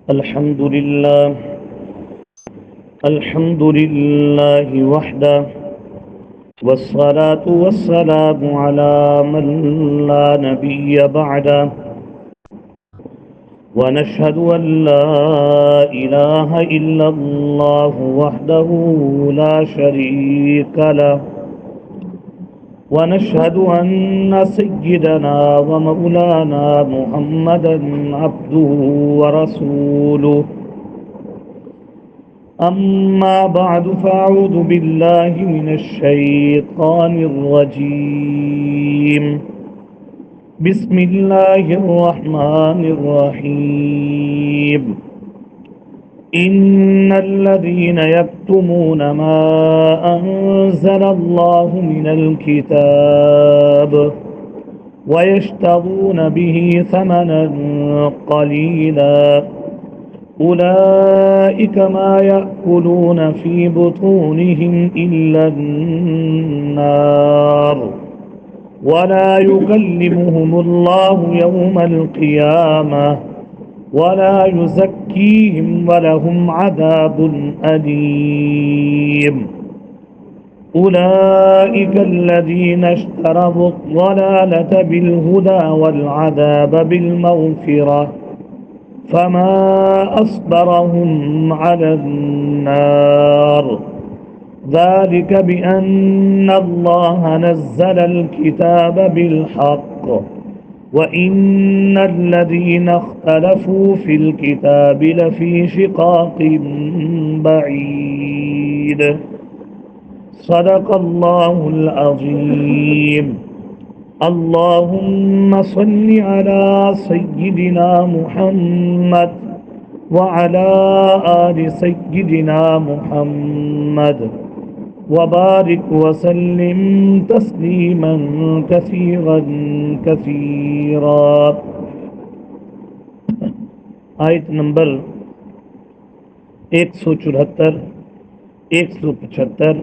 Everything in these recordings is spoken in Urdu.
الحمد لله الحمد لله وحده، والصلاة والسلام على من لا نبي بعده، ونشهد أن لا إله إلا الله وحده لا شريك له، ونشهد أن سيدنا ومولانا محمدا عبده ورسوله. أما بعد فأعوذ بالله من الشيطان الرجيم. بسم الله الرحمن الرحيم. إن الذين يكتمون ما أنزل الله من الكتاب ويشترون به ثمنا قليلا أولئك ما يأكلون في بطونهم إلا النار ولا يكلمهم الله يوم القيامة ولا يزكيهم ولهم عذاب أليم. أولئك الذين اشتروا الضلالة بالهدى والعذاب بالمغفرة فما أصبرهم على النار. ذلك بأن الله نزل الكتاب بالحق وإن الذين اختلفوا في الكتاب لفي شقاق بعيد. صدق الله العظيم. اللهم صل على سيدنا محمد وعلى آل سيدنا محمد وبارك وسلم تسليما كثيرا كثيرا. آیت نمبر 174، 175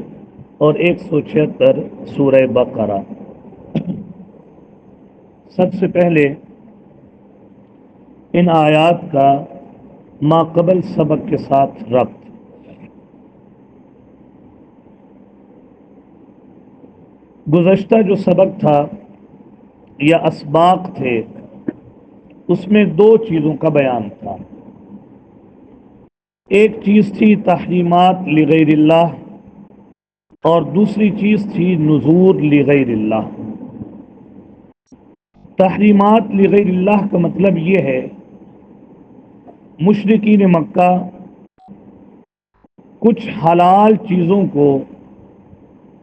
اور 176 سورہ بقرہ. سب سے پہلے ان آیات کا ماقبل سبق کے ساتھ ربط. گزشتہ جو سبق تھا یا اسباق تھے اس میں دو چیزوں کا بیان تھا. ایک چیز تھی تحریمات لغیر اللہ اور دوسری چیز تھی نذور لغیر اللہ. تحریمات لغیر اللہ کا مطلب یہ ہے مشرکین مکہ کچھ حلال چیزوں کو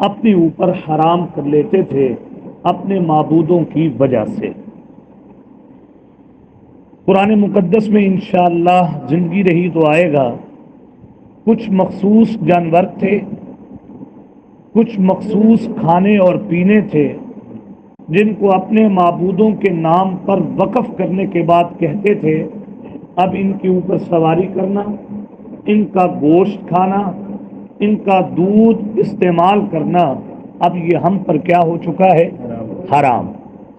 اپنے اوپر حرام کر لیتے تھے اپنے معبودوں کی وجہ سے. قرآن مقدس میں انشاءاللہ زندگی رہی تو آئے گا کچھ مخصوص جانور تھے، کچھ مخصوص کھانے اور پینے تھے جن کو اپنے معبودوں کے نام پر وقف کرنے کے بعد کہتے تھے اب ان کے اوپر سواری کرنا، ان کا گوشت کھانا، ان کا دودھ استعمال کرنا اب یہ ہم پر کیا ہو چکا ہے؟ حرام.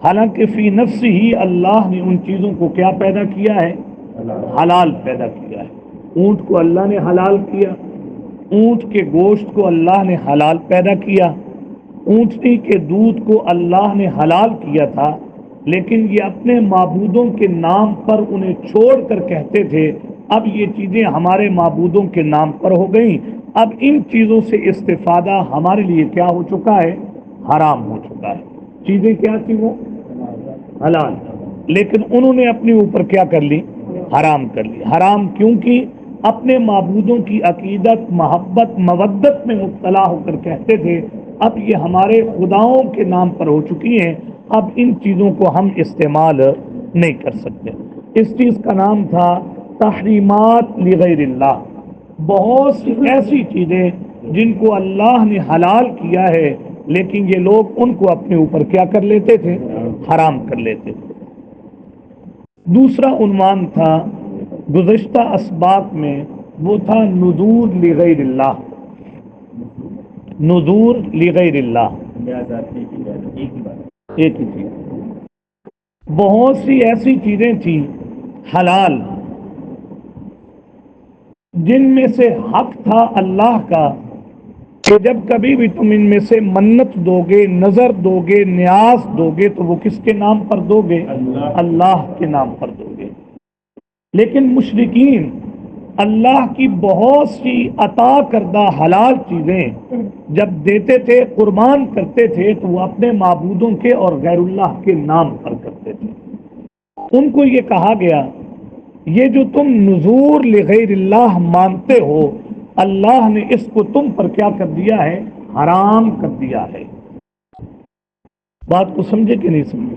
حالانکہ فی نفس ہی اللہ نے ان چیزوں کو کیا پیدا کیا ہے؟ حلال پیدا کیا ہے. اونٹ کو اللہ نے حلال کیا، اونٹ کے گوشت کو اللہ نے حلال پیدا کیا، اونٹنی کے دودھ کو اللہ نے حلال کیا تھا، لیکن یہ اپنے معبودوں کے نام پر انہیں چھوڑ کر کہتے تھے اب یہ چیزیں ہمارے معبودوں کے نام پر ہو گئیں، اب ان چیزوں سے استفادہ ہمارے لیے کیا ہو چکا ہے؟ حرام ہو چکا ہے. چیزیں کیا تھی؟ وہ حلال، لیکن انہوں نے اپنے اوپر کیا کر لی؟ حرام کر لی. حرام کیونکہ اپنے معبودوں کی عقیدت، محبت، مودت میں مبتلا ہو کر کہتے تھے اب یہ ہمارے خداؤں کے نام پر ہو چکی ہیں، اب ان چیزوں کو ہم استعمال نہیں کر سکتے. اس چیز کا نام تھا تحریمات لغیر اللہ. بہت سی ایسی چیزیں جن کو اللہ نے حلال کیا ہے لیکن یہ لوگ ان کو اپنے اوپر کیا کر لیتے تھے؟ حرام کر لیتے تھے. دوسرا عنوان تھا گزشتہ اسباق میں، وہ تھا نذور لغیر اللہ. نذور لغیر اللہ ایک ہی چیز. بہت سی ایسی چیزیں تھیں حلال جن میں سے حق تھا اللہ کا کہ جب کبھی بھی تم ان میں سے منت دو گے، نظر دو گے، نیاز دو گے تو وہ کس کے نام پر دو گے؟ اللہ کے نام پر دو گے۔ لیکن مشرکین اللہ کی بہت سی عطا کردہ حلال چیزیں جب دیتے تھے، قربان کرتے تھے، تو وہ اپنے معبودوں کے اور غیر اللہ کے نام پر کرتے تھے۔ ان کو یہ کہا گیا یہ جو تم نذور لغیر اللہ مانتے ہو، اللہ نے اس کو تم پر کیا کر دیا ہے؟ حرام کر دیا ہے۔ بات کو سمجھے کہ نہیں سمجھے؟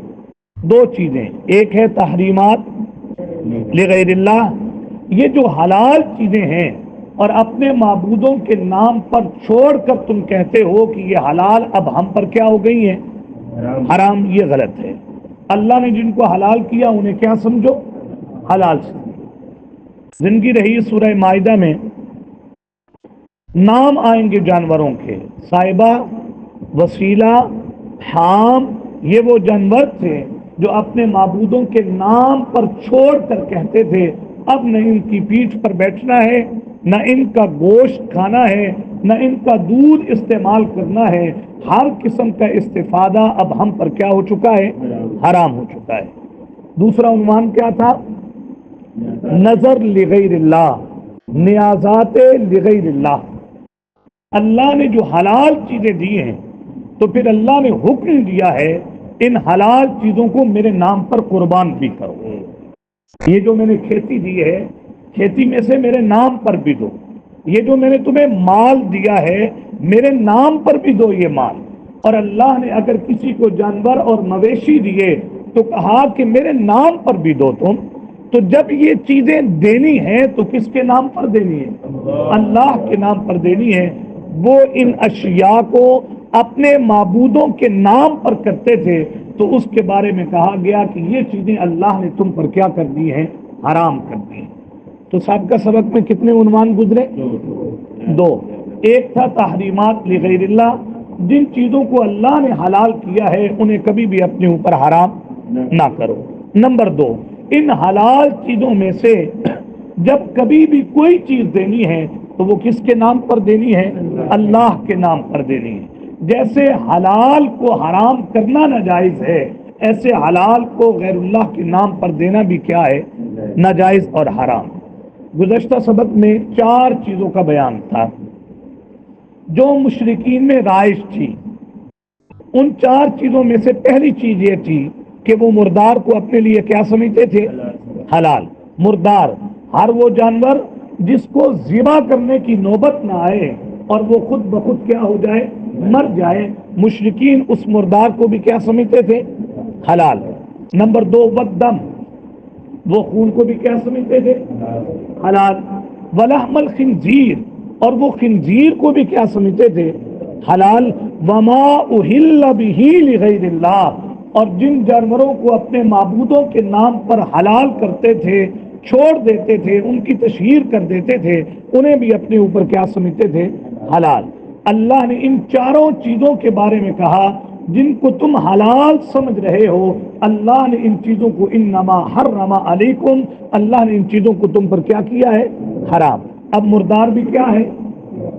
دو چیزیں، ایک ہے تحریمات لغیر اللہ، یہ جو حلال چیزیں ہیں اور اپنے معبودوں کے نام پر چھوڑ کر تم کہتے ہو کہ یہ حلال اب ہم پر کیا ہو گئی ہیں؟ حرام۔ یہ غلط ہے۔ اللہ نے جن کو حلال کیا انہیں کیا سمجھو؟ حلال سمجھو۔ زندگی رہی سورہ مائدہ میں نام آئیں گے جانوروں کے، صائبہ، وسیلہ، حام، یہ وہ جانور تھے جو اپنے معبودوں کے نام پر چھوڑ کر کہتے تھے اب نہ ان کی پیٹھ پر بیٹھنا ہے، نہ ان کا گوشت کھانا ہے، نہ ان کا دودھ استعمال کرنا ہے، ہر قسم کا استفادہ اب ہم پر کیا ہو چکا ہے؟ حرام ہو چکا ہے۔ دوسرا عنوان کیا تھا؟ نظر لغیر اللہ، نیازات لغیر اللہ۔ اللہ نے جو حلال چیزیں دی ہیں تو پھر اللہ نے حکم دیا ہے ان حلال چیزوں کو میرے نام پر قربان بھی کرو۔ یہ جو میں نے کھیتی دی ہے، کھیتی میں سے میرے نام پر بھی دو۔ یہ جو میں نے تمہیں مال دیا ہے میرے نام پر بھی دو یہ مال۔ اور اللہ نے اگر کسی کو جانور اور مویشی دیے تو کہا کہ میرے نام پر بھی دو تم۔ تو جب یہ چیزیں دینی ہیں تو کس کے نام پر دینی ہے؟ اللہ کے نام پر دینی ہے۔ وہ ان اشیاء کو اپنے معبودوں کے نام پر کرتے تھے تو اس کے بارے میں کہا گیا کہ یہ چیزیں اللہ نے تم پر کیا کر دی ہیں؟ حرام کر دی ہیں۔ تو سابقہ سبق میں کتنے عنوان گزرے؟ دو۔ ایک تھا تحریمات لغیر اللہ، جن چیزوں کو اللہ نے حلال کیا ہے انہیں کبھی بھی اپنے اوپر حرام نہ کرو۔ نمبر دو، ان حلال چیزوں میں سے جب کبھی بھی کوئی چیز دینی ہے تو وہ کس کے نام پر دینی ہے؟ اللہ کے نام پر دینی ہے۔ جیسے حلال کو حرام کرنا ناجائز ہے، ایسے حلال کو غیر اللہ کے نام پر دینا بھی کیا ہے؟ ناجائز اور حرام۔ گزشتہ سبق میں 4 چیزوں کا بیان تھا جو مشرکین میں رائج تھی۔ ان 4 چیزوں میں سے پہلی چیز یہ تھی کہ وہ مردار کو اپنے لیے کیا سمجھتے تھے؟ حلال۔ مردار ہر وہ جانور جس کو ذبح کرنے کی نوبت نہ آئے اور وہ خود بخود کیا ہو جائے؟ مر جائے، مشرکین اس مردار کو بھی کیا سمجھتے تھے؟ حلال۔ نمبر 2، والدم، وہ خون کو بھی کیا سمجھتے تھے؟ حلال۔ ولحم الخنزیر، اور وہ خنزیر کو بھی کیا سمجھتے تھے؟ حلال۔ وما اہل بہ لغیر اللہ، اور جن جانوروں کو اپنے معبودوں کے نام پر حلال کرتے تھے، چھوڑ دیتے تھے، ان کی تشہیر کر دیتے تھے، انہیں بھی اپنے اوپر کیا سمجھتے تھے؟ حلال۔ اللہ نے ان 4 چیزوں کے بارے میں کہا جن کو تم حلال سمجھ رہے ہو، اللہ نے ان چیزوں کو انما حرم علیکم، اللہ نے ان چیزوں کو تم پر کیا کیا ہے؟ حرام۔ اب مردار بھی کیا ہے؟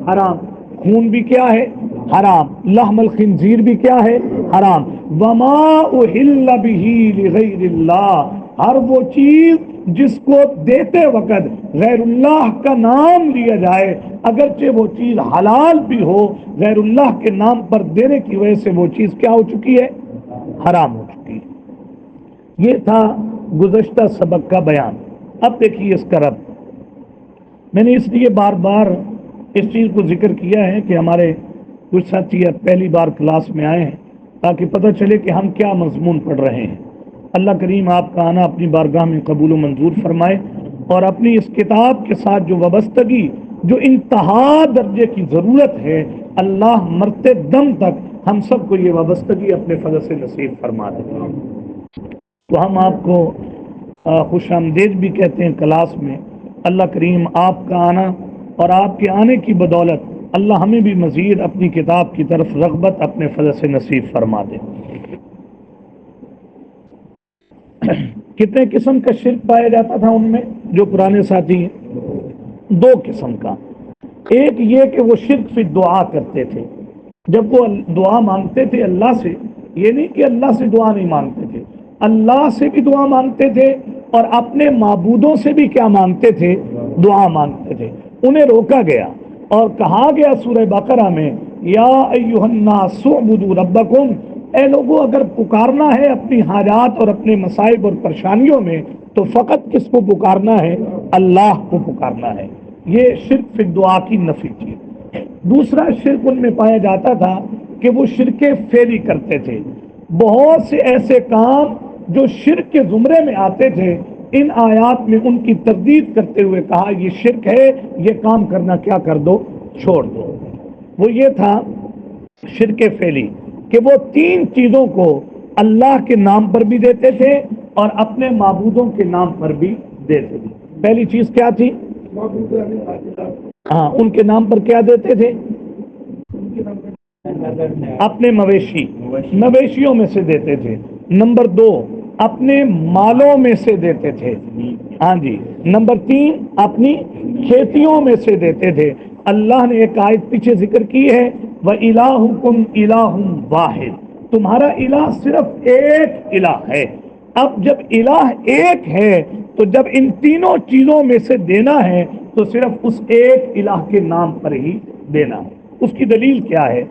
حرام۔ خون بھی کیا ہے؟ حرام۔ لحم الخنزیر بھی کیا ہے؟ حرام۔ وما اہل بہ لغیر اللہ، ہر وہ چیز جس کو دیتے وقت غیر اللہ کا نام لیا جائے، اگرچہ وہ چیز حلال بھی ہو، غیر اللہ کے نام پر دینے کی وجہ سے وہ چیز کیا ہو چکی ہے؟ حرام ہو چکی ہے۔ یہ تھا گزشتہ سبق کا بیان۔ اب دیکھیے اس کا رب۔ میں نے اس لیے بار بار اس چیز کو ذکر کیا ہے کہ ہمارے کچھ ساتھی پہلی بار کلاس میں آئے ہیں تاکہ پتہ چلے کہ ہم کیا مضمون پڑھ رہے ہیں۔ اللہ کریم آپ کا آنا اپنی بارگاہ میں قبول و منظور فرمائے، اور اپنی اس کتاب کے ساتھ جو وابستگی، جو انتہا درجے کی ضرورت ہے، اللہ مرتے دم تک ہم سب کو یہ وابستگی اپنے فضل سے نصیب فرما دے۔ تو ہم آپ کو خوش آمدید بھی کہتے ہیں کلاس میں۔ اللہ کریم آپ کا آنا اور آپ کے آنے کی بدولت اللہ ہمیں بھی مزید اپنی کتاب کی طرف رغبت اپنے فضل سے نصیب فرما دے۔ کتنے قسم کا شرک پایا جاتا تھا ان میں جو پرانے ساتھی ہیں؟ دو قسم کا. ایک یہ کہ وہ شرک فی دعا کرتے تھے، جب وہ دعا مانگتے تھے اللہ سے، یہ نہیں کہ اللہ سے دعا نہیں مانگتے تھے، اللہ سے بھی دعا مانگتے تھے اور اپنے معبودوں سے بھی کیا مانگتے تھے؟ دعا مانگتے تھے. انہیں روکا گیا اور کہا گیا سورہ بقرہ میں یا ایھا الناس اعبدوا ربکم، اے لوگوں اگر پکارنا ہے اپنی حاجات اور اپنے مصائب اور پریشانیوں میں تو فقط کس کو پکارنا ہے؟ اللہ کو پکارنا ہے. یہ شرک فی دعا کی نفی تھی. دوسرا شرک ان میں پایا جاتا تھا کہ وہ شرک فعلی کرتے تھے. بہت سے ایسے کام جو شرک کے زمرے میں آتے تھے، ان آیات میں ان کی تردید کرتے ہوئے کہا یہ شرک ہے، یہ کام کرنا کیا کر دو؟ چھوڑ دو. وہ یہ تھا شرک فعلی کہ وہ تین چیزوں کو اللہ کے نام پر بھی دیتے تھے اور اپنے معبودوں کے نام پر بھی دیتے تھے. پہلی چیز کیا تھی؟ ہاں، ان کے نام پر کیا دیتے تھے؟ اپنے مویشیوں میں سے دیتے تھے. نمبر دو، اپنے مالوں میں سے دیتے تھے. ہاں جی. نمبر تین، اپنی کھیتیوں میں سے دیتے تھے. اللہ نے ایک آیت پیچھے ذکر کی ہے وَإِلَٰهُكُمْ إِلَٰهٌ وَاحِدٌ، تمہارا الہ صرف ایک الہ ہے. اب جب الہ ایک ہے تو جب ان تینوں چیزوں میں سے دینا ہے تو صرف اس ایک الہ کے نام پر ہی دینا ہے. اس کی دلیل کیا ہے؟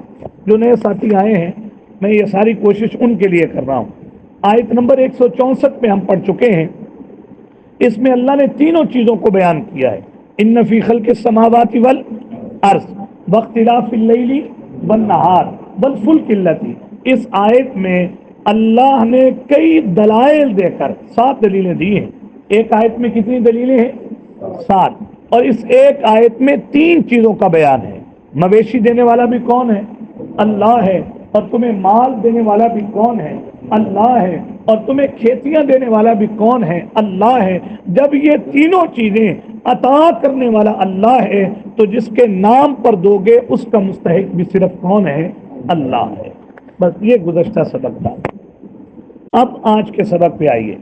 جو نئے ساتھی آئے ہیں، میں یہ ساری کوشش ان کے لیے کر رہا ہوں. آیت نمبر 164 پہ ہم پڑھ چکے ہیں. اس میں اللہ نے تینوں چیزوں کو بیان کیا ہے. ان فی خلق السماوات والارض واختلاف اللیل والنہار والفلک التی، اس آیت میں اللہ نے کئی دلائل دے کر 7 دلیلیں دی ہیں. ایک آیت میں کتنی دلیلیں ہیں؟ 7. اور اس ایک آیت میں 3 چیزوں کا بیان ہے. مویشی دینے والا بھی کون ہے؟ اللہ ہے. اور تمہیں مال دینے والا بھی کون ہے؟ اللہ ہے. اور تمہیں کھیتیاں دینے والا بھی کون ہے؟ اللہ ہے. جب یہ تینوں چیزیں عطا کرنے والا اللہ ہے تو جس کے نام پر دو گے اس کا مستحق بھی صرف کون ہے؟ اللہ ہے. بس یہ گزشتہ سبق تھا. اب آج کے سبق پہ آئیے.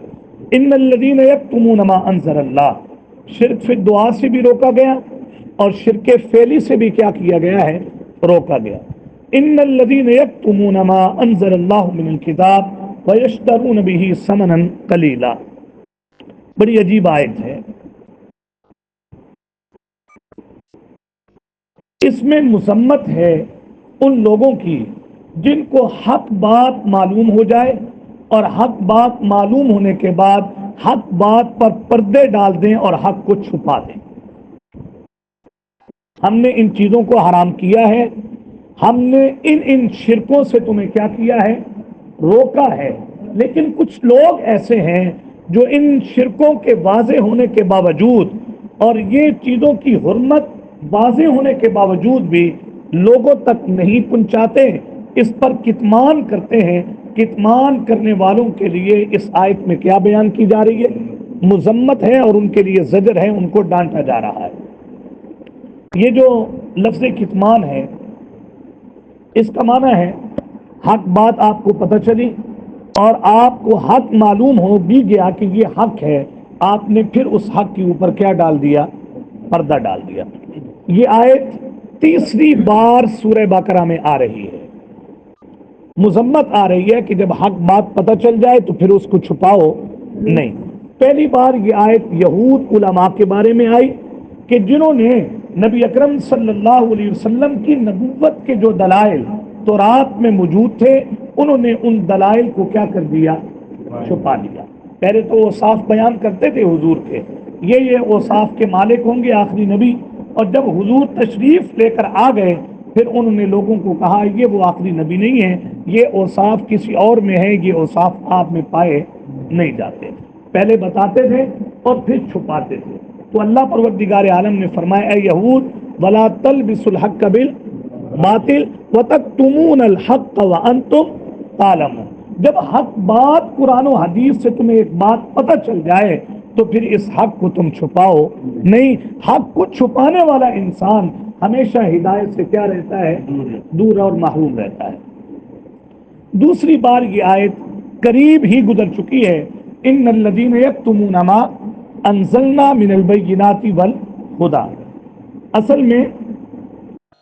ان الذین یکتمون ما انزل اللہ، شرک فی دعا سے بھی روکا گیا اور شرک فعلی سے بھی کیا کیا گیا ہے؟ روکا گیا. ان الذین یکتمون ما انزل اللہ من الکتاب ویشترون به ثمنا قلیلا. بڑی عجیب آیت ہے. اس میں مذمت ہے ان لوگوں کی جن کو حق بات معلوم ہو جائے اور حق بات معلوم ہونے کے بعد حق بات پر پردے ڈال دیں اور حق کو چھپا دیں. ہم نے ان چیزوں کو حرام کیا ہے، ہم نے ان شرکوں سے تمہیں کیا کیا ہے؟ روکا ہے. لیکن کچھ لوگ ایسے ہیں جو ان شرکوں کے واضح ہونے کے باوجود اور یہ چیزوں کی حرمت واضح ہونے کے باوجود بھی لوگوں تک نہیں پہنچاتے، اس پر کتمان کرتے ہیں. کتمان کرنے والوں کے لیے اس آیت میں کیا بیان کی جا رہی ہے؟ مذمت ہے اور ان کے لیے زجر ہے، ان کو ڈانٹا جا رہا ہے. یہ جو لفظ کتمان ہے اس کا معنی ہے حق بات آپ کو پتہ چلی اور آپ کو حق معلوم ہو بھی گیا کہ یہ حق ہے، آپ نے پھر اس حق کے اوپر کیا ڈال دیا؟ پردہ ڈال دیا. یہ آیت تیسری بار سورہ بقرہ میں آ رہی ہے. مذمت آ رہی ہے کہ جب حق بات پتہ چل جائے تو پھر اس کو چھپاؤ نہیں. پہلی بار یہ آیت یہود علماء کے بارے میں آئی کہ جنہوں نے نبی اکرم صلی اللہ علیہ وسلم کی نبوت کے جو دلائل تورات میں موجود تھے انہوں نے ان دلائل کو کیا کر دیا؟ چھپا دیا. پہلے تو اوصاف بیان کرتے تھے حضور کے، یہ اوصاف کے مالک ہوں گے آخری نبی، اور جب حضور تشریف لے کر آ گئے پھر انہوں نے لوگوں کو کہا یہ وہ آخری نبی نہیں ہے، یہ اوصاف کسی اور میں ہے، یہ اوصاف آپ میں پائے نہیں جاتے. پہلے بتاتے تھے اور پھر چھپاتے تھے. تو اللہ پروردگار عالم نے فرمایا اے یہود ولا تلبسوا الحق بالباطل وتکتمون الحق وانتم تعلمون. جب حق بات قرآن و حدیث سے تمہیں ایک بات پتہ چل جائے تو پھر اس حق کو تم چھپاؤ نہیں. حق کو چھپانے والا انسان ہمیشہ ہدایت سے کیا رہتا ہے؟ دور اور محروم رہتا ہے. دوسری بار یہ آیت قریب ہی گزر چکی ہے. ان الذین یکتمون ما انزلنا من البینات والہدی. اصل میں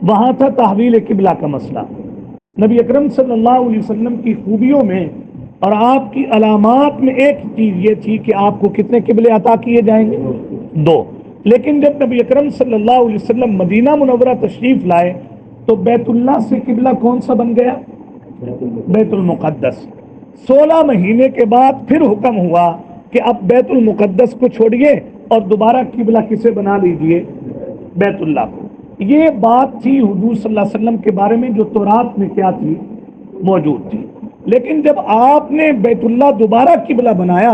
وہاں تھا تحویل قبلہ کا مسئلہ. نبی اکرم صلی اللہ علیہ وسلم کی خوبیوں میں اور آپ کی علامات میں ایک چیز یہ تھی کہ آپ کو کتنے قبلے عطا کیے جائیں گے؟ 2. لیکن جب نبی اکرم صلی اللہ علیہ وسلم مدینہ منورہ تشریف لائے تو بیت اللہ سے قبلہ کون سا بن گیا؟ بیت المقدس. 16 مہینے کے بعد پھر حکم ہوا کہ اب بیت المقدس کو چھوڑیے اور دوبارہ قبلہ کسے بنا لیجئے؟ بیت اللہ کو. یہ بات تھی حضور صلی اللہ علیہ وسلم کے بارے میں جو تورات میں کیا تھی؟ موجود تھی. لیکن جب آپ نے بیت اللہ دوبارہ قبلہ بنایا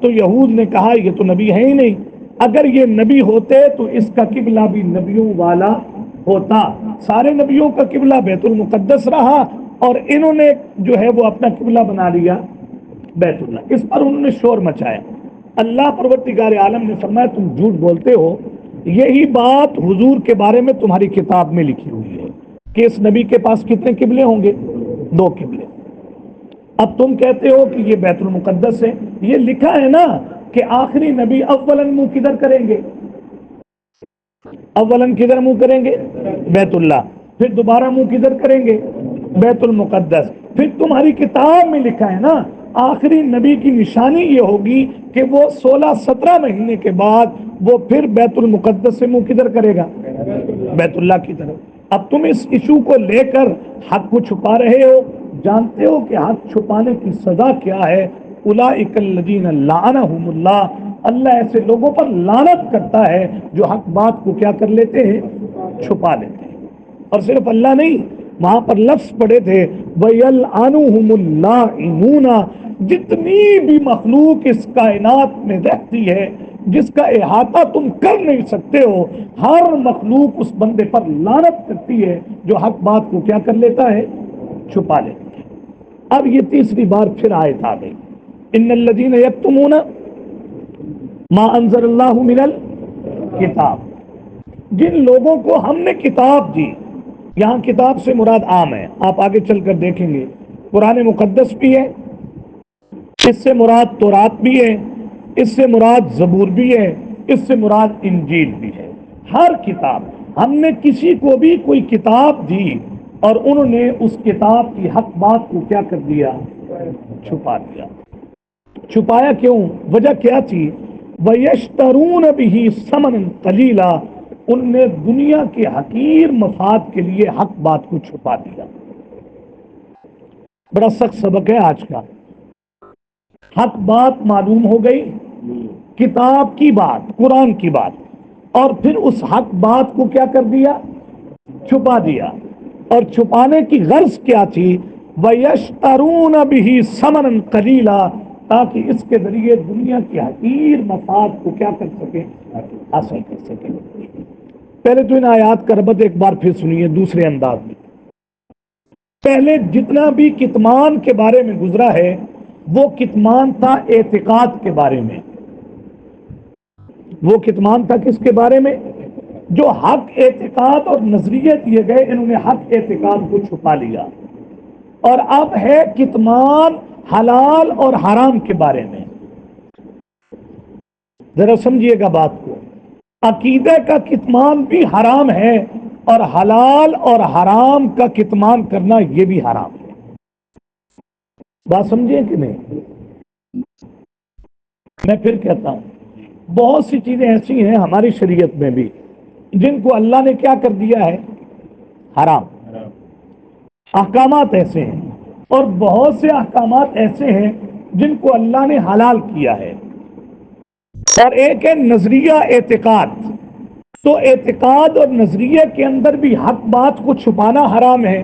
تو یہود نے کہا یہ تو نبی ہے ہی نہیں. اگر یہ نبی ہوتے تو اس کا قبلہ بھی نبیوں والا ہوتا. سارے نبیوں کا قبلہ بیت المقدس رہا اور انہوں نے جو ہے وہ اپنا قبلہ بنا لیا بیت اللہ. اس پر انہوں نے شور مچایا. اللہ پروردگار عالم نے فرمایا تم جھوٹ بولتے ہو. یہی بات حضور کے بارے میں تمہاری کتاب میں لکھی ہوئی ہے کہ اس نبی کے پاس کتنے قبلے ہوں گے؟ 2 قبلے. اب تم کہتے ہو کہ یہ بیت المقدس ہے. یہ لکھا ہے نا کہ آخری نبی اولاً منہ کدھر کریں گے؟ اولاً کدھر منہ کریں گے؟ بیت اللہ. پھر دوبارہ منہ کدھر کریں گے؟ بیت المقدس. پھر تمہاری کتاب میں لکھا ہے نا آخری نبی کی نشانی یہ ہوگی کہ وہ 16-17 مہینے کے بعد وہ پھر بیت المقدس سے منہ کدھر کرے گا؟ بیت اللہ کی طرف. اب تم اس ایشو کو لے کر حق کو چھپا رہے ہو. جانتے ہو کہ حق چھپانے کی سزا کیا ہے؟ اولئک الذین لعنہم اللہ. اللہ ایسے لوگوں پر لعنت کرتا ہے جو حق بات کو کیا کر لیتے ہیں؟ چھپا لیتے ہیں. اور صرف اللہ نہیں, وہاں پر لفظ پڑے تھے وَيَلْعَنُهُمُ اللَّاعِنُونَ. جتنی بھی مخلوق اس کائنات میں رہتی ہے جس کا احاطہ تم کر نہیں سکتے ہو, ہر مخلوق اس بندے پر لعنت کرتی ہے جو حق بات کو کیا کر لیتا ہے؟ چھپا لیتا ہے. اب یہ تیسری بار پھر آیت آ گئی ان الذین یکتمون ما انزل اللہ من الکتاب. جن لوگوں کو ہم نے کتاب دی, یہاں کتاب سے مراد عام ہے, آپ آگے چل کر دیکھیں گے قرآن مقدس بھی ہے, اس سے مراد تورات بھی ہے, اس سے مراد زبور بھی ہے, اس سے مراد انجیل بھی ہے. ہر کتاب. ہم نے کسی کو بھی کوئی کتاب دی اور انہوں نے اس کتاب کی حق بات کو کیا کر دیا؟ چھپا دیا. چھپایا کیوں؟ وجہ کیا تھی؟ وَيَشْتَرُونَ بِهِ ثَمَنًا قَلِيلًا. ان نے دنیا کے حقیر مفاد کے لیے حق بات کو چھپا دیا. بڑا سخت سبق ہے آج کا. حق بات معلوم ہو گئی, کتاب کی بات, قرآن کی بات, اور پھر اس حق بات کو کیا کر دیا؟ چھپا دیا. اور چھپانے کی غرض کیا تھی؟ وَيَشْتَرُونَ بِهِ ثَمَنًا قَلِيلًا, تاکہ اس کے ذریعے دنیا کے حقیر مفاد کو کیا کر سکے؟ حاصل کر سکے. پہلے تو ان آیات کا ربط ایک بار پھر سنیے دوسرے انداز میں. پہلے جتنا بھی کتمان کے بارے میں گزرا ہے وہ کتمان تھا اعتقاد کے بارے میں. وہ کتمان تھا کس کے بارے میں؟ جو حق اعتقاد اور نظریے دیے گئے, انہوں نے حق اعتقاد کو چھپا لیا. اور اب ہے کتمان حلال اور حرام کے بارے میں. ذرا سمجھیے گا بات کو. عقیدے کا کتمان بھی حرام ہے اور حلال اور حرام کا کتمان کرنا یہ بھی حرام ہے. بات سمجھیں کہ نہیں؟ میں پھر کہتا ہوں بہت سی چیزیں ایسی ہیں ہماری شریعت میں بھی جن کو اللہ نے کیا کر دیا ہے؟ حرام. احکامات ایسے ہیں اور بہت سے احکامات ایسے ہیں جن کو اللہ نے حلال کیا ہے. اور ایک ہے نظریہ اعتقاد. تو اعتقاد اور نظریے کے اندر بھی حق بات کو چھپانا حرام ہے.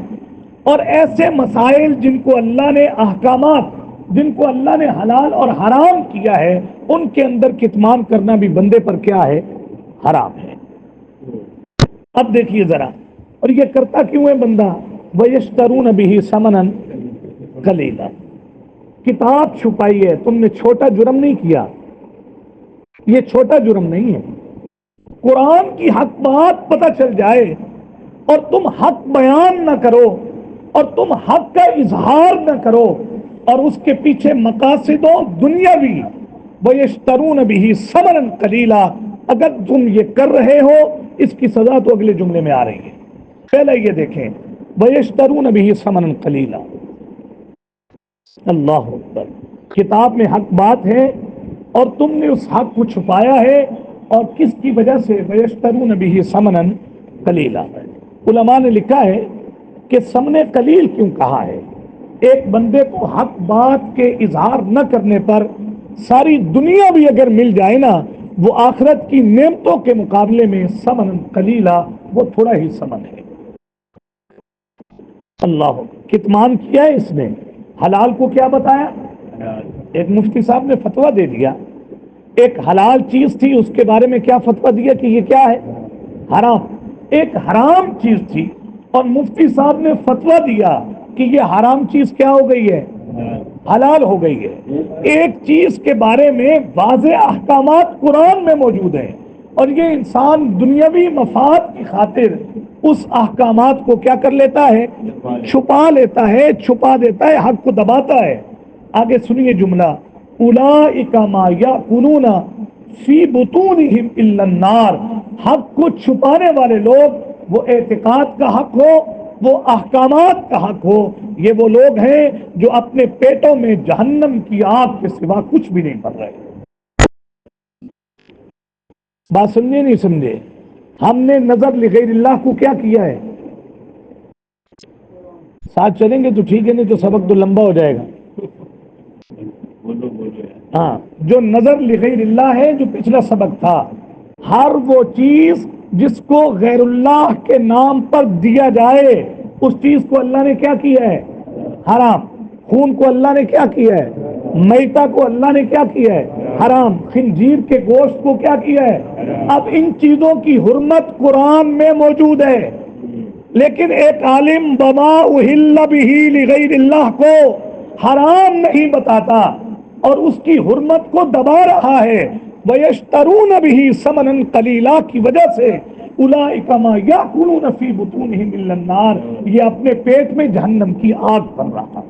اور ایسے مسائل جن کو اللہ نے احکامات, جن کو اللہ نے حلال اور حرام کیا ہے, ان کے اندر کتمان کرنا بھی بندے پر کیا ہے؟ حرام ہے. اب دیکھیے ذرا, اور یہ کرتا کیوں ہے بندہ؟ وَيَشْتَرُونَ بِهِ ثَمَنًا قَلِيلًا. کتاب چھپائی ہے, تم نے چھوٹا جرم نہیں کیا. یہ چھوٹا جرم نہیں ہے. قرآن کی حق بات پتہ چل جائے اور تم حق بیان نہ کرو اور تم حق کا اظہار نہ کرو اور اس کے پیچھے مقاصدوں دنیاوی وَيَشْتَرُونَ بِهِ ثَمَنًا قَلِيلًا, اگر تم یہ کر رہے ہو اس کی سزا تو اگلے جملے میں آ رہی ہے. پہلے یہ دیکھیں وَيَشْتَرُونَ بِهِ ثَمَنًا قَلِيلًا. اللہ اکبر. کتاب میں حق بات ہے اور تم نے اس حق کو چھپایا ہے، اور کس کی وجہ سے؟ وَيَشْتَرُونَ بِهِ ثَمَنًا قَلِيلًا. علماء نے لکھا ہے کہ ثمن قلیل کیوں کہا ہے؟ ایک بندے کو حق بات کے اظہار نہ کرنے پر ساری دنیا بھی اگر مل جائے نا، وہ آخرت کی نعمتوں کے مقابلے میں ثمن قلیلا، وہ تھوڑا ہی ثمن ہے. اللہ کتمان کیا ہے اس نے. حلال کو کیا بتایا؟ ایک مفتی صاحب نے فتویٰ دے دیا، ایک حلال چیز تھی اس کے بارے میں کیا فتویٰ دیا کہ یہ کیا ہے؟ حرام. ایک حرام چیز تھی اور مفتی صاحب نے فتویٰ دیا کہ یہ حرام چیز کیا ہو گئی ہے؟ حلال ہو گئی ہے. ایک چیز کے بارے میں واضح احکامات قرآن میں موجود ہیں، اور یہ انسان دنیاوی مفاد کی خاطر اس احکامات کو کیا کر لیتا ہے؟ چھپا لیتا ہے، چھپا دیتا ہے، حق کو دباتا ہے. آگے سنیے جملہ اولئک ما یأکلون فی بطونہم الا النار. حق کو چھپانے والے لوگ، وہ اعتقاد کا حق ہو، وہ احکامات کا حق ہو، یہ وہ لوگ ہیں جو اپنے پیٹوں میں جہنم کی آگ کے سوا کچھ بھی نہیں پڑ رہے. بات سمجھے نہیں سمجھے؟ ہم نے نظر لغیر اللہ کو کیا کیا ہے؟ ساتھ چلیں گے تو ٹھیک ہے، نہیں تو سبق تو لمبا ہو جائے گا. ہاں، جو نظر لغیر اللہ ہے، جو پچھلا سبق تھا، ہر وہ چیز جس کو غیر اللہ کے نام پر دیا جائے اس چیز کو اللہ نے کیا کیا ہے؟ حرام. خون کو اللہ نے کیا کیا ہے؟ میتہ کو اللہ نے کیا کیا ہے؟ حرام. خنزیر کے گوشت کو کیا کیا ہے؟ اب ان چیزوں کی حرمت قرآن میں موجود ہے، لیکن ایک عالم بما اہل بہ لغیر اللہ کو حرام نہیں بتاتا اور اس کی حرمت کو دبا رہا ہے. وَيَشْتَرُونَ بِهِ ثَمَنًا قَلِيلًا کی وجہ سے اولئک ما یأکلون فی بطونہم الا النار، یہ اپنے پیٹ میں جہنم کی آگ بن رہا ہے.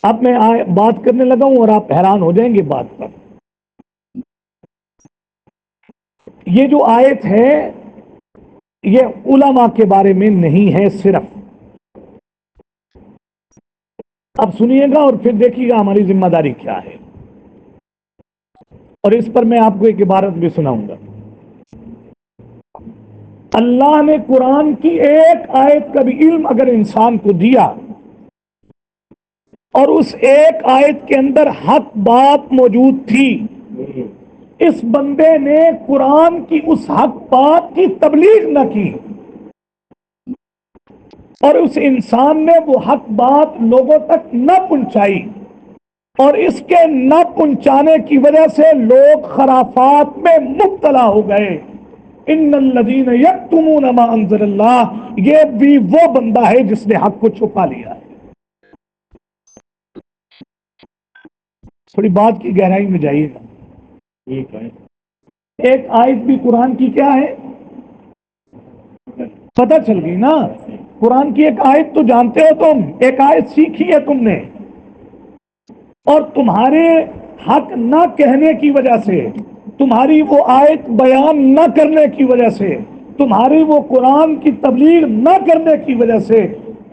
اب میں بات کرنے لگا ہوں اور آپ حیران ہو جائیں گے بات پر. یہ جو آیت ہے یہ علماء کے بارے میں نہیں ہے صرف. اب سنیے گا اور پھر دیکھیے گا ہماری ذمہ داری کیا ہے، اور اس پر میں آپ کو ایک عبارت بھی سناؤں گا. اللہ نے قرآن کی ایک آیت کا بھی علم اگر انسان کو دیا اور اس ایک آیت کے اندر حق بات موجود تھی، اس بندے نے قرآن کی اس حق بات کی تبلیغ نہ کی اور اس انسان نے وہ حق بات لوگوں تک نہ پہنچائی، اور اس کے نہ پہنچانے کی وجہ سے لوگ خرافات میں مبتلا ہو گئے. ان الذین یکتمون ما انزل اللہ، یہ بھی وہ بندہ ہے جس نے حق کو چھپا لیا ہے. تھوڑی بات کی گہرائی میں جائیے گا. ایک آیت بھی قرآن کی کیا ہے؟ پتہ چل گئی نا. قرآن کی ایک آیت تو جانتے ہو تم، ایک آیت سیکھی ہے تم نے، اور تمہارے حق نہ کہنے کی وجہ سے، تمہاری وہ آیت بیان نہ کرنے کی وجہ سے، تمہاری وہ قرآن کی تبلیغ نہ کرنے کی وجہ سے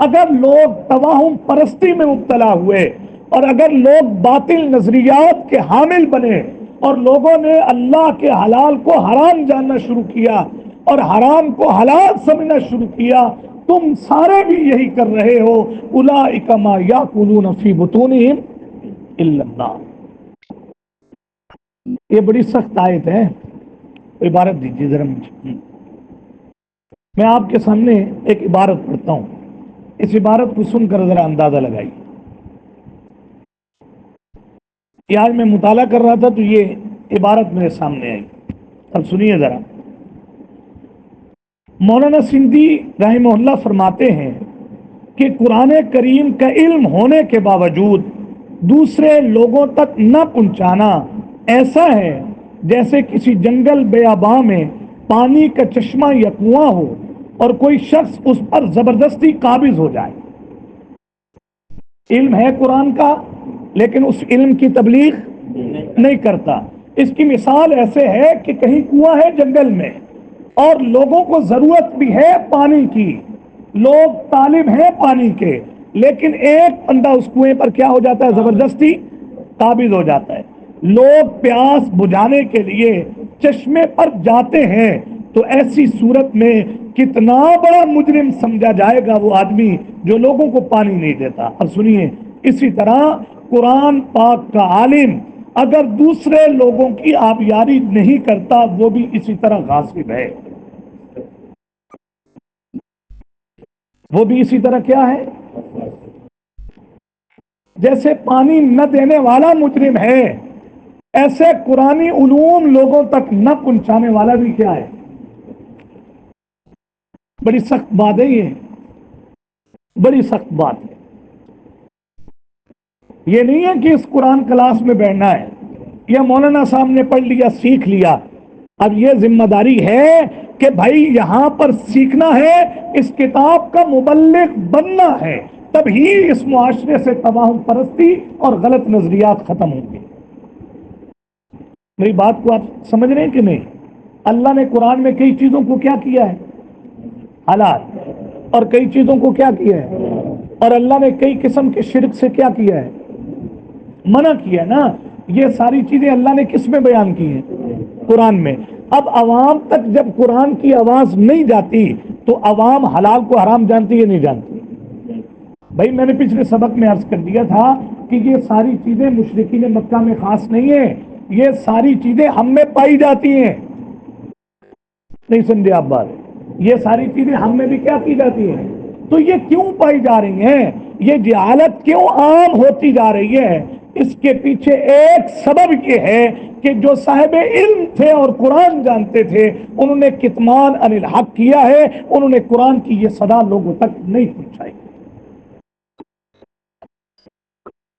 اگر لوگ توہم پرستی میں مبتلا ہوئے، اور اگر لوگ باطل نظریات کے حامل بنے اور لوگوں نے اللہ کے حلال کو حرام جاننا شروع کیا اور حرام کو حلال سمجھنا شروع کیا، تم سارے بھی یہی کر رہے ہو. اولئک ما یاکلون فی بطونہم الا النار. یہ بڑی سخت آیت ہے. عبارت دیجیے ذرا مجھے. میں آپ کے سامنے ایک عبارت پڑھتا ہوں، اس عبارت کو سن کر ذرا اندازہ لگائیے. یہ آج میں مطالعہ کر رہا تھا تو یہ عبارت میرے سامنے آئی. اب سنیے ذرا. مولانا سندھی رحمہ اللہ فرماتے ہیں کہ قرآن کریم کا علم ہونے کے باوجود دوسرے لوگوں تک نہ پہنچانا ایسا ہے جیسے کسی جنگل بیاباں میں پانی کا چشمہ یا کنواں ہو اور کوئی شخص اس پر زبردستی قابض ہو جائے. علم ہے قرآن کا لیکن اس علم کی تبلیغ نہیں کرتا. اس کی مثال ایسے ہے کہ کہیں کنواں ہے جنگل میں اور لوگوں کو ضرورت بھی ہے پانی کی، لوگ طالب ہیں پانی کے، لیکن ایک بندہ اس کنویں پر کیا ہو جاتا ہے؟ زبردستی قابض ہو جاتا ہے۔ لوگ پیاس بجھانے کے لیے چشمے پر جاتے ہیں، تو ایسی صورت میں کتنا بڑا مجرم سمجھا جائے گا وہ آدمی جو لوگوں کو پانی نہیں دیتا۔ اب سنیے، اسی طرح قرآن پاک کا عالم اگر دوسرے لوگوں کی آبیاری نہیں کرتا وہ بھی اسی طرح غاصب ہے، وہ بھی اسی طرح کیا ہے؟ جیسے پانی نہ دینے والا مجرم ہے، ایسے قرآنی علوم لوگوں تک نہ پہنچانے والا بھی کیا ہے؟ بڑی سخت بات ہے، یہ بڑی سخت بات ہے۔ یہ نہیں ہے کہ اس قرآن کلاس میں بیٹھنا ہے یا مولانا صاحب نے پڑھ لیا سیکھ لیا۔ اب یہ ذمہ داری ہے کہ بھائی یہاں پر سیکھنا ہے، اس کتاب کا مبلغ بننا ہے، تب ہی اس معاشرے سے تباہم پرستی اور غلط نظریات ختم ہوں گے۔ میری بات کو آپ سمجھ رہے ہیں کہ نہیں؟ اللہ نے قرآن میں کئی چیزوں کو کیا کیا ہے؟ حلال، اور کئی چیزوں کو کیا کیا ہے؟ اور اللہ نے کئی قسم کے شرک سے کیا کیا ہے؟ منع کیا نا۔ یہ ساری چیزیں اللہ نے کس میں بیان کی ہیں؟ قرآن میں۔ اب عوام تک جب قرآن کی آواز نہیں جاتی تو عوام حلال کو حرام جانتی ہے نہیں جانتی؟ بھائی میں نے پچھلے سبق میں عرض کر دیا تھا کہ یہ ساری چیزیں مشرکین مکہ میں خاص نہیں ہیں، یہ ساری چیزیں ہم میں پائی جاتی ہیں۔ نہیں سمجھے آپ بات؟ یہ ساری چیزیں ہم میں بھی کیا کی جاتی ہیں؟ تو یہ کیوں پائی جا رہی ہیں؟ یہ جہالت کیوں عام ہوتی جا رہی ہے؟ اس کے پیچھے ایک سبب یہ ہے کہ جو صاحب علم تھے اور قرآن جانتے تھے انہوں نے کتمان عن الحق کیا ہے، انہوں نے قرآن کی یہ صدا لوگوں تک نہیں پہنچائی۔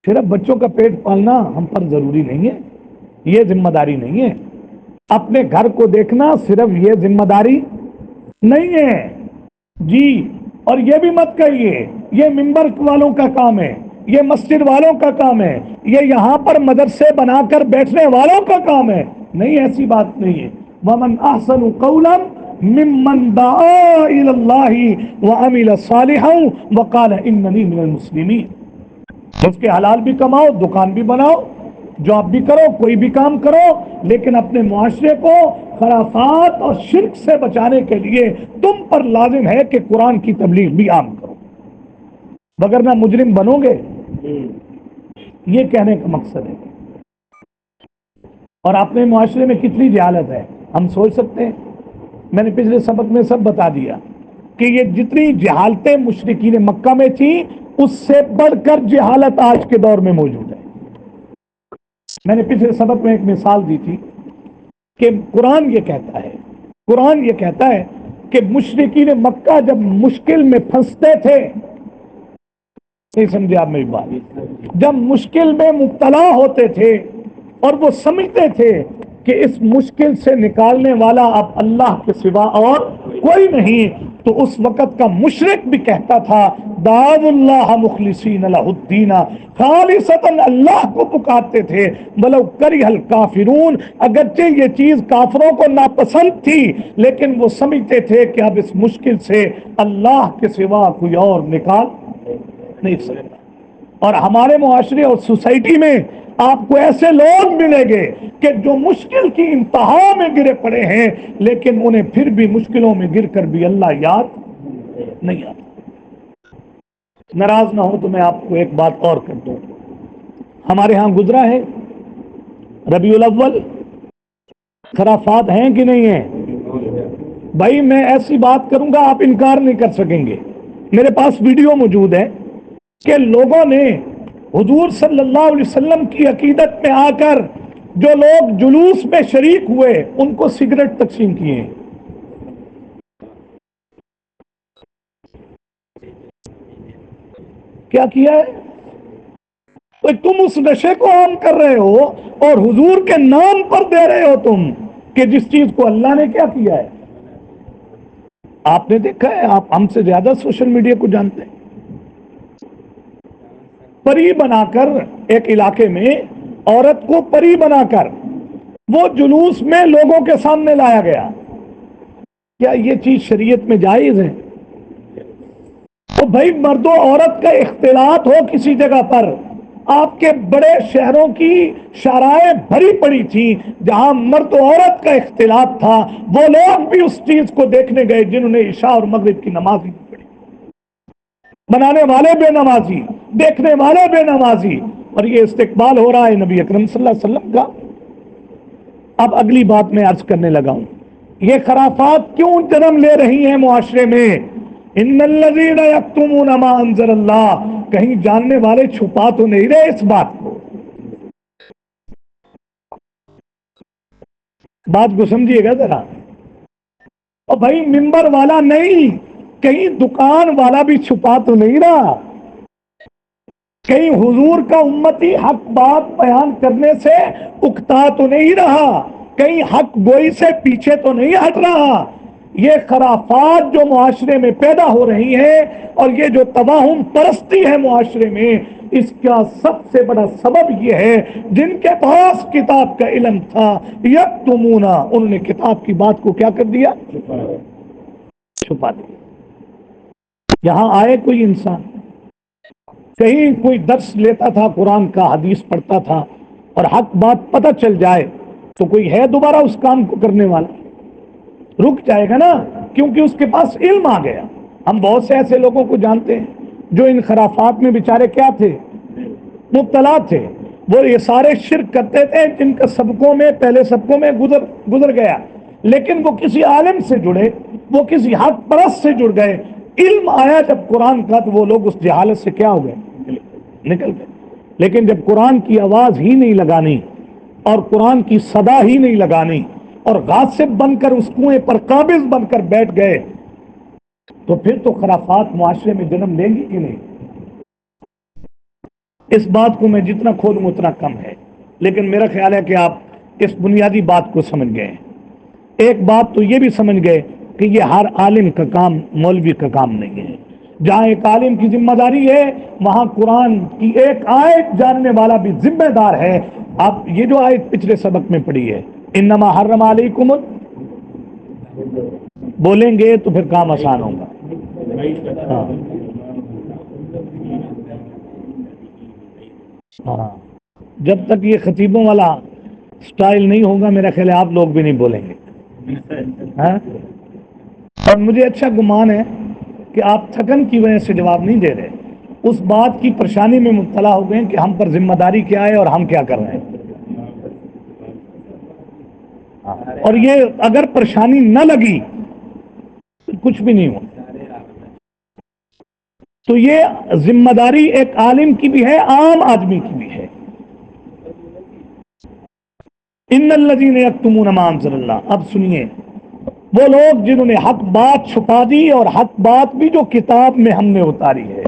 صرف بچوں کا پیٹ پالنا ہم پر ضروری نہیں ہے، یہ ذمہ داری نہیں ہے۔ اپنے گھر کو دیکھنا صرف یہ ذمہ داری نہیں ہے جی۔ اور یہ بھی مت کہیے یہ ممبر والوں کا کام ہے، یہ مسجد والوں کا کام ہے، یہ یہاں پر مدرسے بنا کر بیٹھنے والوں کا کام ہے، نہیں، ایسی بات نہیں ہے۔ وَمَنْ أَحْسَنُ قَوْلًا مِّمَّنْ دَعَا إِلَى اللَّهِ وَعَمِلَ صَالِحًا وَقَالَ إِنَّنِي مِنَ الْمُسْلِمِينَ۔ اس کے حلال بھی کماؤ، دکان بھی بناؤ، جاب بھی کرو، کوئی بھی کام کرو، لیکن اپنے معاشرے کو خرافات اور شرک سے بچانے کے لیے تم پر لازم ہے کہ قرآن کی تبلیغ بھی عام کرو، وگرنہ مجرم بنو گے۔ یہ کہنے کا مقصد ہے۔ اور اپنے معاشرے میں کتنی جہالت ہے ہم سوچ سکتے ہیں؟ میں نے پچھلے سبق میں سب بتا دیا کہ یہ جتنی جہالتیں مشرکین مکہ میں تھیں اس سے بڑھ کر جہالت آج کے دور میں موجود ہے۔ میں نے پچھلے سبق میں ایک مثال دی تھی کہ قرآن یہ کہتا ہے کہ مشرکین مکہ جب مشکل میں پھنستے تھے، نہیں سمجھے آپ میری بات؟ جب مشکل میں مبتلا ہوتے تھے اور وہ سمجھتے تھے کہ اس مشکل سے نکالنے والا اب اللہ کے سوا اور کوئی نہیں، تو اس وقت کا مشرک بھی کہتا تھا دعوا اللہ مخلصین لہ الدین، خالصتاً اللہ کو پکارتے تھے، ولو کرہ الکافرون، اگرچہ یہ چیز کافروں کو ناپسند تھی لیکن وہ سمجھتے تھے کہ اب اس مشکل سے اللہ کے سوا کوئی اور نکال نہیں سکتا۔ اور ہمارے معاشرے اور سوسائٹی میں آپ کو ایسے لوگ ملیں گے کہ جو مشکل کی انتہا میں گرے پڑے ہیں لیکن انہیں پھر بھی مشکلوں میں گر کر بھی اللہ یاد نہیں آتا۔ ناراض نہ ہو تو میں آپ کو ایک بات اور کر دوں، ہمارے ہاں گزرا ہے ربیع الاول، خرافات ہیں کہ نہیں ہیں؟ بھائی میں ایسی بات کروں گا آپ انکار نہیں کر سکیں گے، میرے پاس ویڈیو موجود ہے کہ لوگوں نے حضور صلی اللہ علیہ وسلم کی عقیدت میں آ کر جو لوگ جلوس میں شریک ہوئے ان کو سگریٹ تقسیم کیے۔ کیا کیا ہے؟ تو تم اس نشے کو عام کر رہے ہو اور حضور کے نام پر دے رہے ہو تم کہ جس چیز کو اللہ نے کیا کیا ہے۔ آپ نے دیکھا ہے، آپ ہم سے زیادہ سوشل میڈیا کو جانتے ہیں، پری بنا کر ایک علاقے میں عورت کو پری بنا کر وہ جلوس میں لوگوں کے سامنے لایا گیا. کیا یہ چیز شریعت میں جائز ہے؟ تو بھائی مرد و عورت کا اختلاط ہو کسی جگہ پر، آپ کے بڑے شہروں کی شارعیں بھری پڑی تھی جہاں مرد و عورت کا اختلاط تھا، وہ لوگ بھی اس چیز کو دیکھنے گئے جنہوں نے عشاء اور مغرب کی نماز نہیں پڑھی. بنانے والے بے نمازی، دیکھنے والے بے نمازی، اور یہ استقبال ہو رہا ہے نبی اکرم صلی اللہ علیہ وسلم کا. اب اگلی بات میں عرض کرنے لگا ہوں، یہ خرافات کیوں جنم لے رہی ہیں معاشرے میں؟ ان الذین یکتمون ما انزل اللہ، کہیں جاننے والے چھپا تو نہیں رہے اس بات کو؟ بات کو سمجھیے گا ذرا. اور بھائی منبر والا نہیں، کہیں دکان والا بھی چھپا تو نہیں رہا؟ کہیں حضور کا امتی حق بات بیان کرنے سے اکتا تو نہیں رہا؟ کہیں حق گوئی سے پیچھے تو نہیں ہٹ رہا؟ یہ خرافات جو معاشرے میں پیدا ہو رہی ہیں اور یہ جو توہم پرستی ہے معاشرے میں، اس کا سب سے بڑا سبب یہ ہے جن کے پاس کتاب کا علم تھا یکتمونا، انہوں نے کتاب کی بات کو کیا کر دیا؟ چھپا دیا. یہاں آئے کوئی انسان، کہیں کوئی درس لیتا تھا قرآن کا، حدیث پڑھتا تھا، اور حق بات پتہ چل جائے تو کوئی ہے دوبارہ اس کام کو کرنے والا؟ رک جائے گا نا، کیونکہ اس کے پاس علم آ گیا. ہم بہت سے ایسے لوگوں کو جانتے ہیں جو ان خرافات میں بیچارے کیا تھے؟ مبتلا تھے. وہ یہ سارے شرک کرتے تھے جن کا سبقوں میں پہلے سبقوں میں گزر گیا، لیکن وہ کسی عالم سے جڑے، وہ کسی حق پرست سے جڑ گئے، علم آیا جب قرآن کا تو وہ لوگ اس جہالت سے کیا ہو گئے؟ نکل گئے. لیکن جب قرآن کی آواز ہی نہیں لگانی اور قرآن کی صدا ہی نہیں لگانی اور غاصب بن کر اس کنویں پر قابض بن کر بیٹھ گئے تو پھر تو خرافات معاشرے میں جنم لیں گی کہ نہیں؟ اس بات کو میں جتنا کھولوں اتنا کم ہے، لیکن میرا خیال ہے کہ آپ اس بنیادی بات کو سمجھ گئے. ایک بات تو یہ بھی سمجھ گئے کہ یہ ہر عالم کا کام مولوی کا کام نہیں ہے. جہاں ایک عالم کی ذمہ داری ہے وہاں قرآن کی ایک آیت جاننے والا بھی ذمہ دار ہے. آپ یہ جو آیت پچھلے سبق میں پڑھی ہے، انما حرم علیکم، بولیں گے تو پھر کام آسان ہوگا. ہاں ہاں، جب تک یہ خطیبوں والا سٹائل نہیں ہوگا میرا خیال ہے آپ لوگ بھی نہیں بولیں گے. ہاں، اور مجھے اچھا گمان ہے کہ آپ تھکن کی وجہ سے جواب نہیں دے رہے، اس بات کی پریشانی میں مبتلا ہو گئے کہ ہم پر ذمہ داری کیا ہے اور ہم کیا کر رہے ہیں. اور یہ اگر پریشانی نہ لگی تو کچھ بھی نہیں ہو. تو یہ ذمہ داری ایک عالم کی بھی ہے، عام آدمی کی بھی ہے. ان الذین یکتمون ما انزل اللہ. اب سنیے، وہ لوگ جنہوں نے حق بات چھپا دی اور حق بات بھی جو کتاب میں ہم نے اتاری ہے.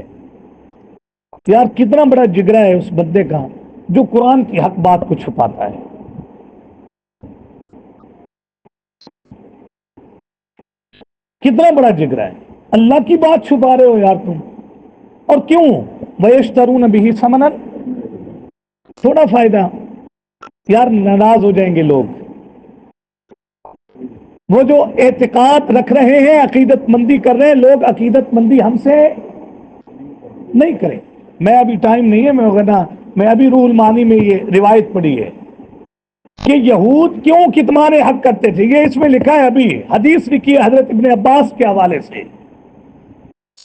یار کتنا بڑا جگرا ہے اس بندے کا جو قرآن کی حق بات کو چھپاتا ہے. کتنا بڑا جگرا ہے. اللہ کی بات چھپا رہے ہو یار تم. اور کیوں؟ وَيَشْتَرُونَ بِهِ ثَمَنًا، تھوڑا فائدہ. یار ناراض ہو جائیں گے لوگ. وہ جو اعتقاد رکھ رہے ہیں، عقیدت مندی کر رہے ہیں لوگ، عقیدت مندی ہم سے نہیں کریں. میں ابھی ٹائم نہیں ہے، میں ابھی روح المعانی میں یہ روایت پڑھی ہے کہ یہود کیوں کتمان حق کرتے تھے. یہ اس میں لکھا ہے، ابھی حدیث لکھی ہے حضرت ابن عباس کے حوالے سے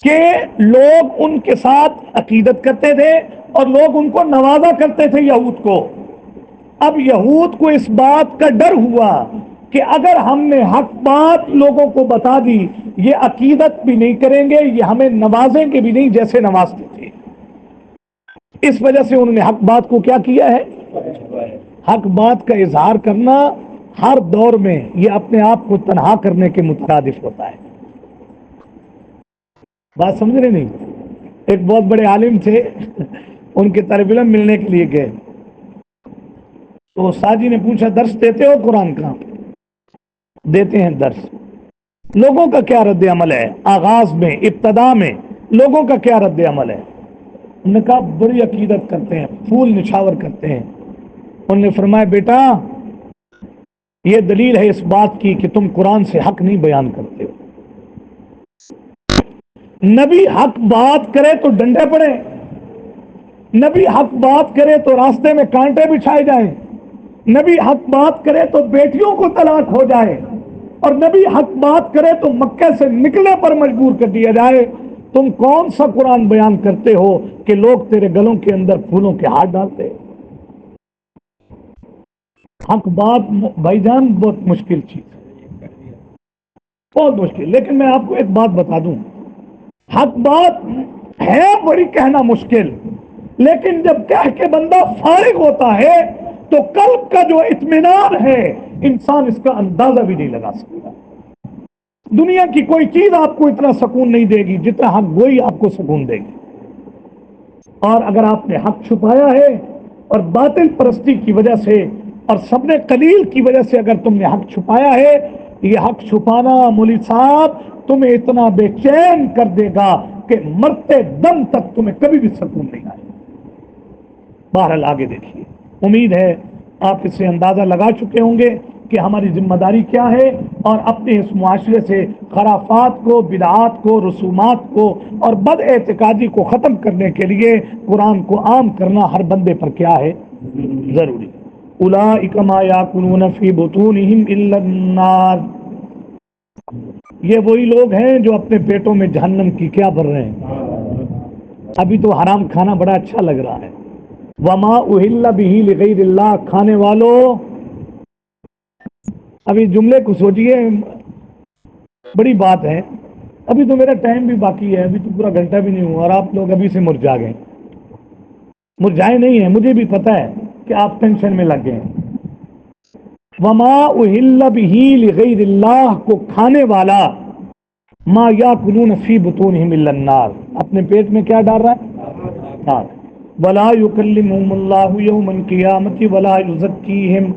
کہ لوگ ان کے ساتھ عقیدت کرتے تھے اور لوگ ان کو نوازا کرتے تھے یہود کو. اب یہود کو اس بات کا ڈر ہوا کہ اگر ہم نے حق بات لوگوں کو بتا دی یہ عقیدت بھی نہیں کریں گے، یہ ہمیں نوازیں گے بھی نہیں جیسے نوازتے تھے. اس وجہ سے انہوں نے حق بات کو کیا کیا ہے؟ حق بات کا اظہار کرنا ہر دور میں یہ اپنے آپ کو تنہا کرنے کے مترادف ہوتا ہے. بات سمجھ رہے نہیں؟ ایک بہت بڑے عالم تھے، ان کے طالب علم ملنے کے لیے گئے تو استاد جی نے پوچھا درس دیتے ہو قرآن کا؟ دیتے ہیں درس. لوگوں کا کیا رد عمل ہے؟ آغاز میں ابتدا میں لوگوں کا کیا رد عمل ہے؟ انہوں نے کہا بڑی عقیدت کرتے ہیں، پھول نچھاور کرتے ہیں. انہوں نے فرمایا بیٹا یہ دلیل ہے اس بات کی کہ تم قرآن سے حق نہیں بیان کرتے ہو۔ نبی حق بات کرے تو ڈنڈے پڑے، نبی حق بات کرے تو راستے میں کانٹے بچھائے جائیں، نبی حق بات کرے تو بیٹیوں کو طلاق ہو جائے، اور نبی حق بات کرے تو مکے سے نکلنے پر مجبور کر دیا جائے۔ تم کون سا قرآن بیان کرتے ہو کہ لوگ تیرے گلوں کے اندر پھولوں کے ہاتھ ڈالتے؟ حق بات بھائی جان بہت مشکل چیز ہے، بہت مشکل۔ لیکن میں آپ کو ایک بات بتا دوں، حق بات ہے بڑی کہنا مشکل، لیکن جب کہہ کے بندہ فارغ ہوتا ہے تو قلب کا جو اطمینان ہے انسان اس کا اندازہ بھی نہیں لگا سکتا۔ دنیا کی کوئی چیز آپ کو اتنا سکون نہیں دے گی جتنا حق گوئی آپ کو سکون دے گی۔ اور اگر آپ نے حق چھپایا ہے اور باطل پرستی کی وجہ سے اور سب نے قلیل کی وجہ سے اگر تم نے حق چھپایا ہے، یہ حق چھپانا مولی صاحب تمہیں اتنا بے چین کر دے گا کہ مرتے دم تک تمہیں کبھی بھی سکون نہیں آئے۔ بہرحال آگے دیکھیے، امید ہے آپ اس سے اندازہ لگا چکے ہوں گے کہ ہماری ذمہ داری کیا ہے، اور اپنے اس معاشرے سے خرافات کو، بدعات کو، رسومات کو اور بد اعتقادی کو ختم کرنے کے لیے قرآن کو عام کرنا ہر بندے پر کیا ہے؟ ضروری۔ اولئک ما یاکلون فی بطونہم الا النار، یہ وہی لوگ ہیں جو اپنے پیٹوں میں جہنم کی کیا بھر رہے ہیں؟ ابھی تو حرام کھانا بڑا اچھا لگ رہا ہے۔ وما اہل بہ لغیر اللہ، کھانے والوں ابھی جملے کو سوچئے، بڑی بات ہے۔ ابھی تو میرا ٹائم بھی باقی ہے، ابھی تو پورا گھنٹہ بھی نہیں ہوا اور آپ لوگ ابھی سے مرجا گئے۔ مرجائے نہیں ہیں، مجھے بھی پتا ہے کہ آپ ٹینشن میں لگ گئے ہیں۔ وما اہل بہ لغیر اللہ کو کھانے والا، ما یاکلون فی بطونہم الا النار، اپنے پیٹ میں کیا ڈال رہا ہے؟ نار۔ ولا یکلمہم اللہ یوم القیامۃ ولا یزکیہم،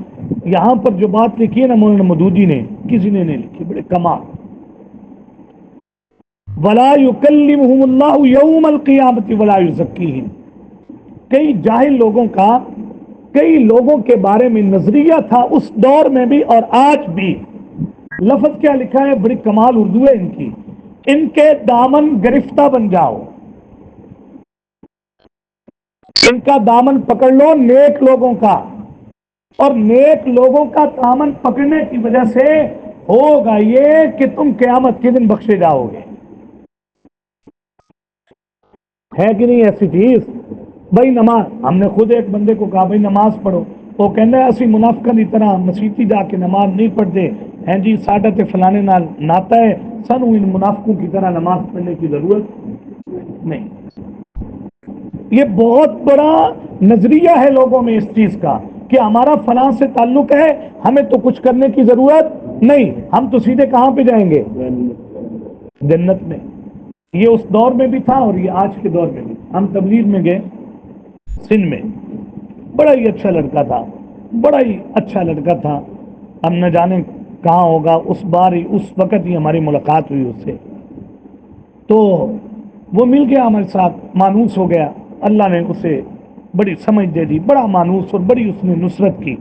یہاں پر جو بات لکھی ہے نا مولانا مودودی نے، کسی نے نہیں لکھی، بڑے کمال۔ ولا یکلمہم اللہ یوم القیامۃ ولا یزکیہم، کئی جاہل لوگوں کا، کئی لوگوں کے بارے میں نظریہ تھا اس دور میں بھی اور آج بھی۔ لفظ کیا لکھا ہے، بڑی کمال اردو ہے ان کی، ان کے دامن گرفتہ بن جاؤ، ان کا دامن پکڑ لو نیک لوگوں کا، اور نیک لوگوں کا دامن پکڑنے کی وجہ سے ہوگا یہ کہ تم قیامت کے دن بخشے جاؤ گے۔ ہے کہ نہیں ایسی چیز؟ بھائی نماز، ہم نے خود ایک بندے کو کہا بھائی نماز پڑھو، وہ کہنا ہے اسی منافقہ کی طرح مسیتی جا کے نماز نہیں پڑھتے ہیں جی، ساڈا تے فلانے نال ناتا ہے، سانو ان منافقوں کی طرح نماز پڑھنے کی ضرورت نہیں۔ یہ بہت بڑا نظریہ ہے لوگوں میں اس چیز کا کہ ہمارا فلاں سے تعلق ہے، ہمیں تو کچھ کرنے کی ضرورت نہیں، ہم تو سیدھے کہاں پہ جائیں گے؟ جنت میں۔ یہ اس دور میں بھی تھا اور یہ آج کے دور میں بھی۔ ہم تبلیغ میں گئے سندھ میں، بڑا ہی اچھا لڑکا تھا، بڑا ہی اچھا لڑکا تھا، ہم نہ جانے کہاں ہوگا، اس بار ہی اس وقت ہی ہماری ملاقات ہوئی اس سے، تو وہ مل گیا ہمارے ساتھ، مانوس ہو گیا، اللہ نے اسے بڑی سمجھ دے دی، بڑا مانوس اور بڑی اس نے نصرت کی۔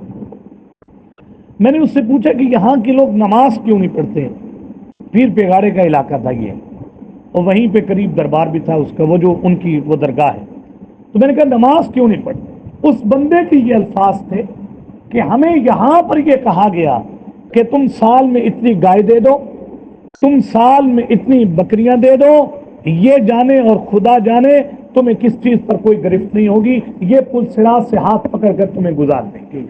میں نے اس سے پوچھا کہ یہاں کے لوگ نماز کیوں نہیں پڑھتے؟ پیر پیگاڑے کا علاقہ تھا یہ، اور وہیں پہ قریب دربار بھی تھا اس کا، وہ جو ان کی وہ درگاہ ہے، تو میں نے کہا نماز کیوں نہیں پڑھتے؟ اس بندے کے یہ الفاظ تھے کہ ہمیں یہاں پر یہ کہا گیا کہ تم سال میں اتنی گائے دے دو، تم سال میں اتنی بکریاں دے دو، یہ جانے اور خدا جانے تمہیں کس چیز پر کوئی گرفت نہیں ہوگی، یہ پل صراط سے ہاتھ پکڑ کر تمہیں گزار دیں گے۔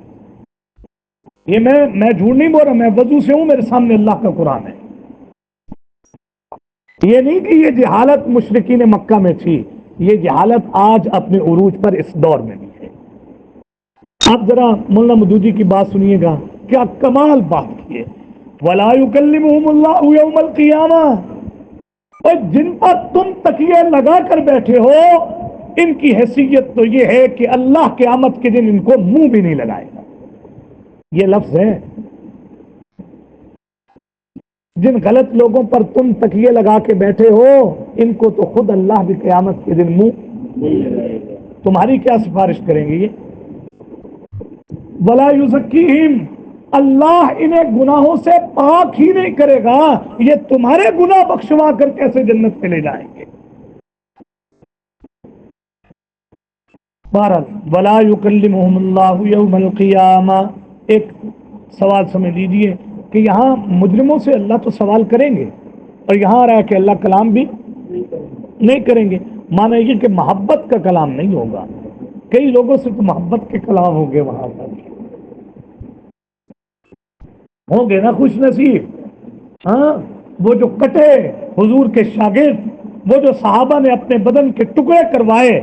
یہ میں جھوٹ نہیں بول رہا، میں وضو سے ہوں، میرے سامنے اللہ کا قرآن ہے۔ یہ نہیں کہ یہ جہالت مشرکین مکہ میں تھی، یہ جہالت آج اپنے عروج پر اس دور میں بھی ہے۔ آپ ذرا مولانا مودودی کی بات سنیے گا، کیا کمال بات کی ہے۔ وَلَا يُكَلِّمُهُمُ اللَّهُ يَوْمَ الْقِيَامَةِ، اور جن پر تم تکیے لگا کر بیٹھے ہو، ان کی حیثیت تو یہ ہے کہ اللہ قیامت کے دن ان کو منہ بھی نہیں لگائے گا۔ یہ لفظ ہے، جن غلط لوگوں پر تم تکیے لگا کے بیٹھے ہو، ان کو تو خود اللہ بھی قیامت کے دن منہ، تمہاری کیا سفارش کریں گے یہ؟ وَلَا يُزَكِّيهِمْ، اللہ انہیں گناہوں سے پاک ہی نہیں کرے گا، یہ تمہارے گناہ بخشوا کر کیسے جنت میں لے جائیں گے۔ بہرحال ولا یکلمہم اللہ یوم القیامہ، ایک سوال سمجھ لیجیے کہ یہاں مجرموں سے اللہ تو سوال کریں گے، اور یہاں آ رہا ہے کہ اللہ کلام بھی نہیں کریں گے، مانا یہ کہ محبت کا کلام نہیں ہوگا۔ کئی لوگوں سے تو محبت کے کلام ہوں گے، وہاں پر ہوں گے نا خوش نصیب۔ ہاں، وہ جو کٹے حضور کے شاگرد، وہ جو صحابہ نے اپنے بدن کے ٹکڑے کروائے،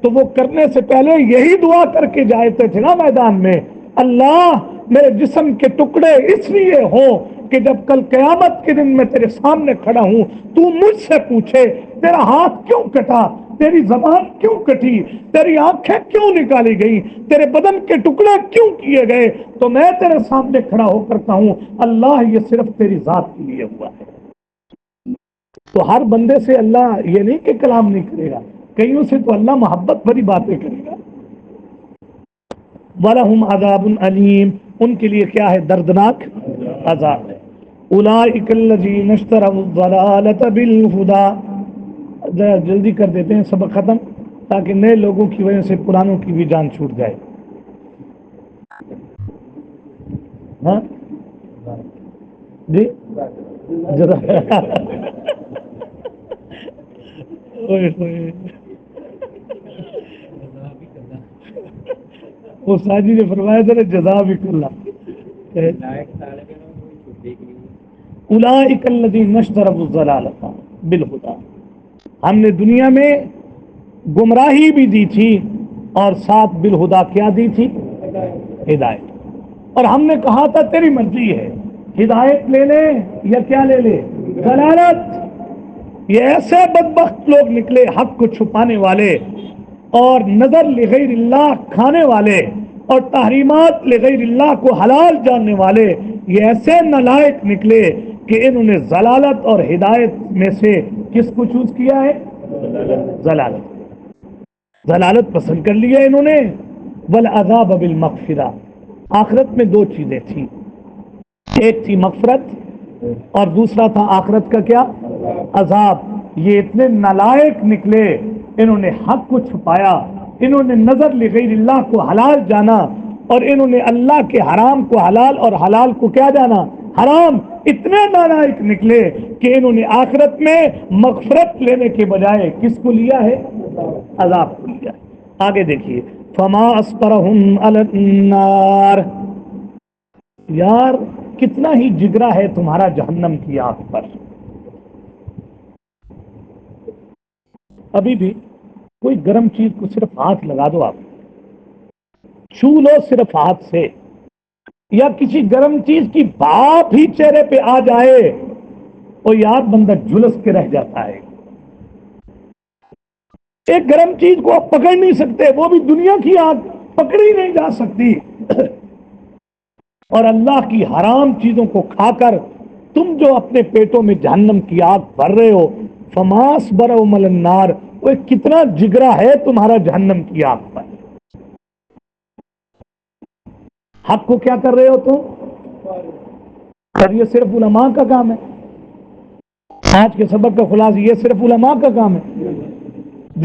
تو وہ کرنے سے پہلے یہی دعا کر کے جاتے تھے نا میدان میں، اللہ میرے جسم کے ٹکڑے اس لیے ہوں کہ جب کل قیامت کے دن میں تیرے سامنے کھڑا ہوں تو مجھ سے پوچھے تیرا ہاتھ کیوں کٹا، تیری زبان کیوں کٹی، تیری آنکھیں کیوں نکالی گئی، تیرے بدن کے ٹکڑے کیوں کیے گئے، تو میں تیرے سامنے کھڑا ہو کرتا ہوں اللہ یہ صرف تیری ذات کے لیے ہوا ہے۔ تو ہر بندے سے اللہ یہ نہیں کہ کلام نہیں کرے گا، کئیوں سے تو اللہ محبت بھری باتیں کرے گا۔ وَلَهُمْ عَذَابٌ عَلِيمٌ، ان کے لیے کیا ہے؟ دردناک عذاب ہے۔ اولئک الذین اشتروا الضلالۃ بالہدی، ذرا جلدی کر دیتے ہیں سبق ختم تاکہ نئے لوگوں کی وجہ سے پرانوں کی بھی جان چھوٹ جائے۔ ہاں جی وہ ساجی نے فرمایا تھا جزا بھی کلا اولئک الذین اشتروا الضلالۃ بالہدی، ہم نے دنیا میں گمراہی بھی دی تھی اور ساتھ بالہدی کیا دی تھی؟ ہدایت۔ اور ہم نے کہا تھا تیری مرضی ہے، ہدایت لے لے یا کیا لے لے؟ ضلالت۔ یہ ایسے بدبخت لوگ نکلے حق کو چھپانے والے اور نظر لغیر اللہ کھانے والے اور تحریمات لغیر اللہ کو حلال جاننے والے، یہ ایسے نالائق نکلے کہ انہوں نے ضلالت اور ہدایت میں سے کس کو چوز کیا ہے؟ ضلالت پسند کر لیا انہوں نے۔ والعذاب بالمغفرہ، آخرت میں دو چیزیں تھیں، ایک تھی مغفرت اور دوسرا تھا آخرت کا کیا؟ عذاب۔ یہ اتنے نالائق نکلے، انہوں نے حق کو چھپایا، انہوں نے نظر لغیر اللہ کو حلال جانا، اور انہوں نے اللہ کے حرام کو حلال اور حلال کو کیا جانا؟ حرام۔ اتنے نالائق نکلے کہ انہوں نے آخرت میں مغفرت لینے کے بجائے کس کو لیا ہے؟ عذاب کو لیا۔ آگے دیکھیے، فما اصبرهم علی النار، یار کتنا ہی جگرا ہے تمہارا جہنم کی آگ پر۔ ابھی بھی کوئی گرم چیز کو صرف ہاتھ لگا دو، آپ چھو لو صرف ہاتھ سے، یا کسی گرم چیز کی بھاپ ہی چہرے پہ آ جائے اور یار بندہ جھلس کے رہ جاتا ہے۔ ایک گرم چیز کو آپ پکڑ نہیں سکتے، وہ بھی دنیا کی آگ پکڑی نہیں جا سکتی، اور اللہ کی حرام چیزوں کو کھا کر تم جو اپنے پیٹوں میں جہنم کی آگ بھر رہے ہو، فما اصبرهم علی النار، وہ کتنا جگرا ہے تمہارا جہنم کی آگ پر۔ حق کو کیا کر رہے ہو تم؟ اور یہ صرف علماء کا کام ہے، آج کے سبق کا خلاصہ یہ صرف علماء کا کام ہے۔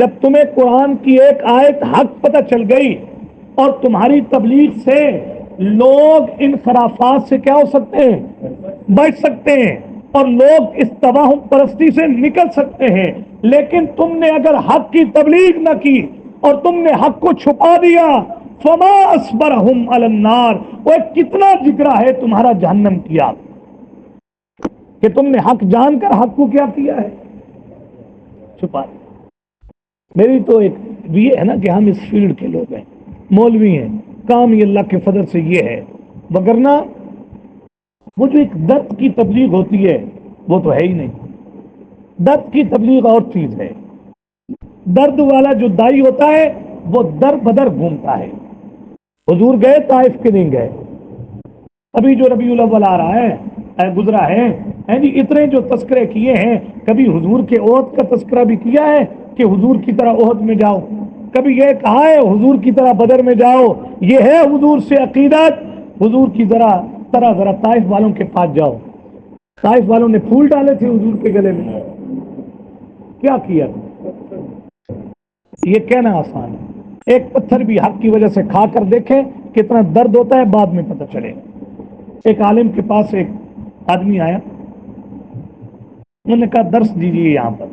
جب تمہیں قرآن کی ایک آیت حق پتہ چل گئی اور تمہاری تبلیغ سے لوگ ان خرافات سے کیا ہو سکتے ہیں؟ بچ سکتے ہیں، اور لوگ اس تباہم پرستی سے نکل سکتے ہیں، لیکن تم نے اگر حق کی تبلیغ نہ کی اور تم نے حق کو چھپا دیا، فما اصبرهم علی النار، وہ کتنا جگرا ہے تمہارا جہنم کی آگ کہ تم نے حق جان کر حق کو کیا کیا ہے؟ چھپا دیا۔ میری تو ایک یہ ہے نا کہ ہم اس فیلڈ کے لوگ ہیں، مولوی ہیں، کام یہ اللہ کے فضل سے یہ ہے، وگرنہ وہ جو ایک درد کی تبلیغ ہوتی ہے وہ تو ہے ہی نہیں۔ درد کی تبلیغ اور چیز ہے، درد والا جو دائی ہوتا ہے وہ در بدر گھومتا ہے۔ حضور گئے طائف کے نہیں گئے، ابھی جو ربیع الاول آ رہا ہے گزرا ہے جی، اتنے جو تذکرے کیے ہیں، کبھی حضور کے عہد کا تذکرہ بھی کیا ہے کہ حضور کی طرح عہد میں جاؤ، کبھی یہ کہا ہے حضور کی طرح بدر میں جاؤ، یہ ہے حضور سے عقیدت، حضور کی طرح طرح ذرا طائف والوں کے پاس جاؤ. طائف والوں نے پھول ڈالے تھے حضور کے گلے میں. کیا کیا؟ یہ کہنا آسان ہے. ایک پتھر بھی حق کی وجہ سے کھا کر دیکھیں کتنا درد ہوتا ہے، بعد میں پتہ چلے. ایک عالم کے پاس ایک آدمی آیا، انہوں نے کہا درس دیجیے یہاں پر،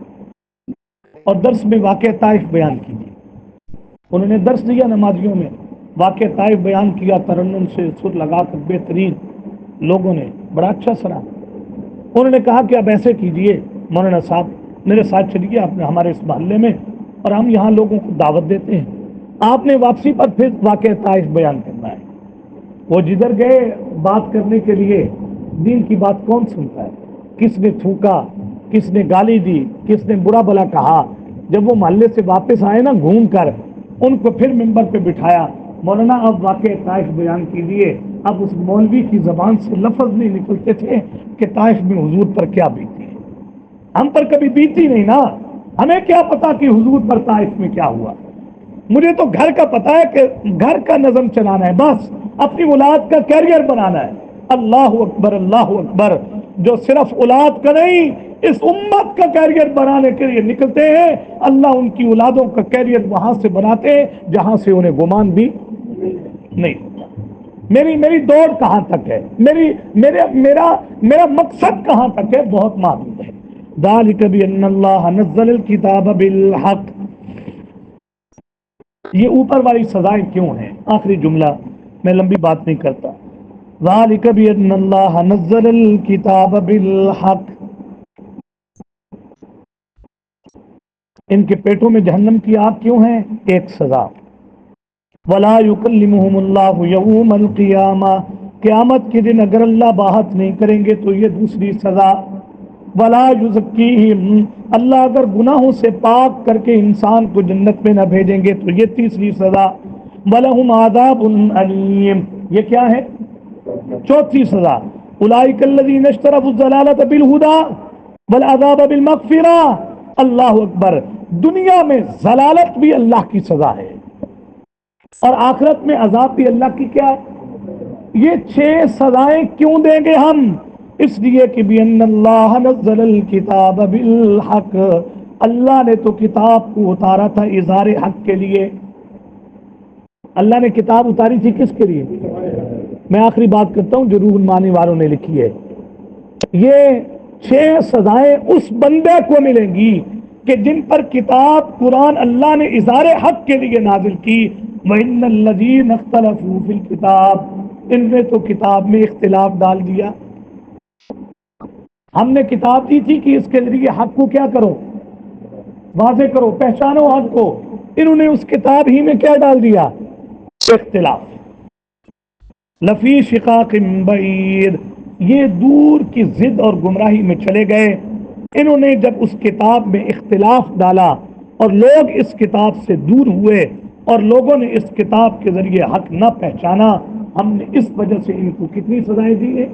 اور درس میں واقعہ طائف بیان کیجیے. انہوں نے درس دیا نمازیوں میں، واقعہ طائف بیان کیا، ترنم سے سر لگا کر بہترین. لوگوں نے بڑا اچھا سنا. انہوں نے کہا کہ اب ایسے کیجیے مولانا صاحب، میرے ساتھ چلیے آپ نے ہمارے اس محلے میں، اور ہم یہاں لوگوں کو دعوت دیتے ہیں. آپ نے واپسی پر پھر واقعہ طائف بیان کرنا ہے. وہ جدھر گئے بات کرنے کے لیے، دین کی بات کون سنتا ہے؟ کس نے تھوکا، کس نے گالی دی، کس نے برا بلا کہا. جب وہ محلے سے واپس آئے نا گھوم کر، ان کو پھر ممبر پہ بٹھایا. مولانا اب واقعہ طائف بیان کیجیے. اب اس مولوی کی زبان سے لفظ نہیں نکلتے تھے کہ طائف میں حضور پر کیا بیتی. ہم پر کبھی بیتی نہیں نا، ہمیں کیا پتا کہ حضور پر طائف میں کیا ہوا. مجھے تو گھر کا پتا ہے کہ گھر کا نظم چلانا ہے، بس اپنی اولاد کا کیریئر بنانا ہے. اللہ اکبر اللہ اکبر. جو صرف اولاد کا نہیں، اس امت کا کیریئر بنانے کے لیے نکلتے ہیں، اللہ ان کی اولادوں کا کیریئر وہاں سے بناتے ہیں جہاں سے انہیں گمان بھی نہیں. میری دوڑ کہاں تک ہے، میرا مقصد کہاں تک ہے، بہت معلوم ہے. ذالک بان اللہ نزل الکتاب بالحق. یہ اوپر والی سزائیں کیوں ہیں؟ آخری جملہ، میں لمبی بات نہیں کرتا. ذالک بان اللہ نزل الکتاب بالحق. ان کے پیٹوں میں جہنم کی آگ کیوں ہے؟ ایک سزا. ولا یکلمہم اللہ یوم القیامہ. قیامت کے دن اگر اللہ بات نہیں کریں گے تو یہ دوسری سزا. ولا یزکیہم. اللہ اگر گناہوں سے پاک کر کے انسان کو جنت میں نہ بھیجیں گے تو یہ تیسری سزا. ولہم عذاب علیم. یہ کیا ہے؟ چوتھی سزا. اولئک الذین اشتروا الضلالۃ بالہدی والعذاب بالمغفرہ. اللہ اکبر. دنیا میں ضلالت بھی اللہ کی سزا ہے، اور آخرت میں عذاب بھی اللہ کی کیا ہے؟ یہ 6 سزائیں کیوں دیں گے ہم؟ اس لیے کہ بِأَنَّ اللَّهَ نَزَّلَ الْكِتَابَ بِالْحَقِّ. اللہ نے تو کتاب کو اتارا تھا اظہار حق کے لیے. اللہ نے کتاب اتاری تھی کس کے لیے؟ میں آخری بات کرتا ہوں جو روح المعانی والوں نے لکھی ہے. یہ 6 سزائیں اس بندے کو ملیں گی کہ جن پر کتاب قرآن اللہ نے اظہار حق کے لیے نازل کی. وَإِنَّ الَّذِينَ اخْتَلَفُوا فِي الْكِتَابِ. ان نے تو کتاب میں اختلاف ڈال دیا. ہم نے کتاب دی تھی کہ اس کے ذریعے حق کو کیا کرو؟ واضح کرو، پہچانو حق کو. انہوں نے اس کتاب ہی میں کیا ڈال دیا؟ اختلاف. لفی شقاق بعید. یہ دور کی ضد اور گمراہی میں چلے گئے. انہوں نے جب اس کتاب میں اختلاف ڈالا اور لوگ اس کتاب سے دور ہوئے اور لوگوں نے اس کتاب کے ذریعے حق نہ پہچانا، ہم نے اس وجہ سے ان کو کتنی سزائیں دی ہیں؟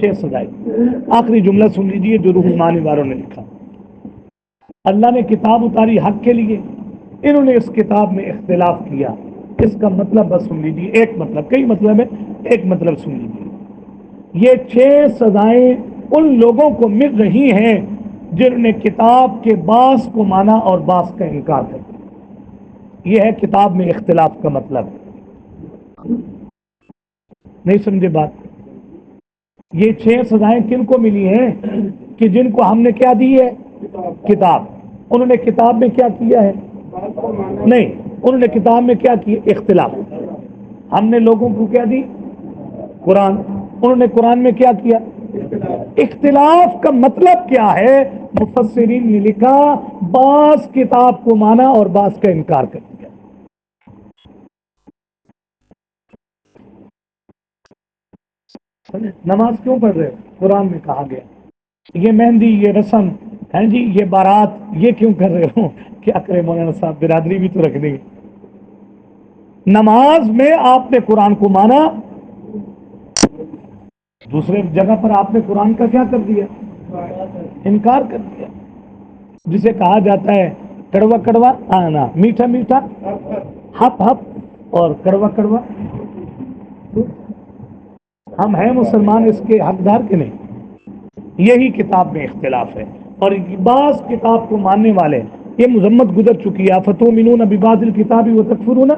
6 سزائیں. آخری جملہ سن لیجیے جو روح المعانی والوں نے لکھا. اللہ نے کتاب اتاری حق کے لیے، انہوں نے اس کتاب میں اختلاف کیا. اس کا مطلب بس سن لیجیے، ایک مطلب، کئی مطلب ہے، ایک مطلب سن لیجیے. یہ 6 سزائیں ان لوگوں کو مل رہی ہیں جنہوں نے کتاب کے بعض کو مانا اور بعض کا انکار کر دیا. یہ ہے کتاب میں اختلاف کا مطلب. نہیں سمجھے بات؟ یہ 6 سزائیں کن کو ملی ہیں؟ کہ جن کو ہم نے کیا دی ہے؟ کتاب. انہوں نے کتاب میں کیا کیا ہے؟ نہیں، انہوں نے کتاب میں کیا کیا؟ اختلاف. ہم نے لوگوں کو کیا دی؟ قرآن. انہوں نے قرآن میں کیا کیا؟ اختلاف کا مطلب کیا ہے؟ مفسرین نے لکھا بعض کتاب کو مانا اور بعض کا انکار کر دیا. نماز کیوں پڑھ رہے ہو؟ قرآن میں کہا گیا. یہ مہندی، یہ رسم ہے جی، یہ بارات، یہ کیوں کر رہے ہو؟ کیا کرے مولانا صاحب، برادری بھی تو رکھ دیں گے. نماز میں آپ نے قرآن کو مانا، دوسرے جگہ پر آپ نے قرآن کا کیا کر دیا؟ انکار کر دیا. جسے کہا جاتا ہے کڑوا کڑوا آنا، میٹھا میٹھا ہپ ہپ، اور کڑوا کڑوا. ہم ہیں مسلمان اس کے حقدار کے نہیں. یہی کتاب میں اختلاف ہے. اور بعض کتاب کو ماننے والے، یہ مذمت گزر چکی ہے، فتؤمنون ببعض الکتاب وتکفرون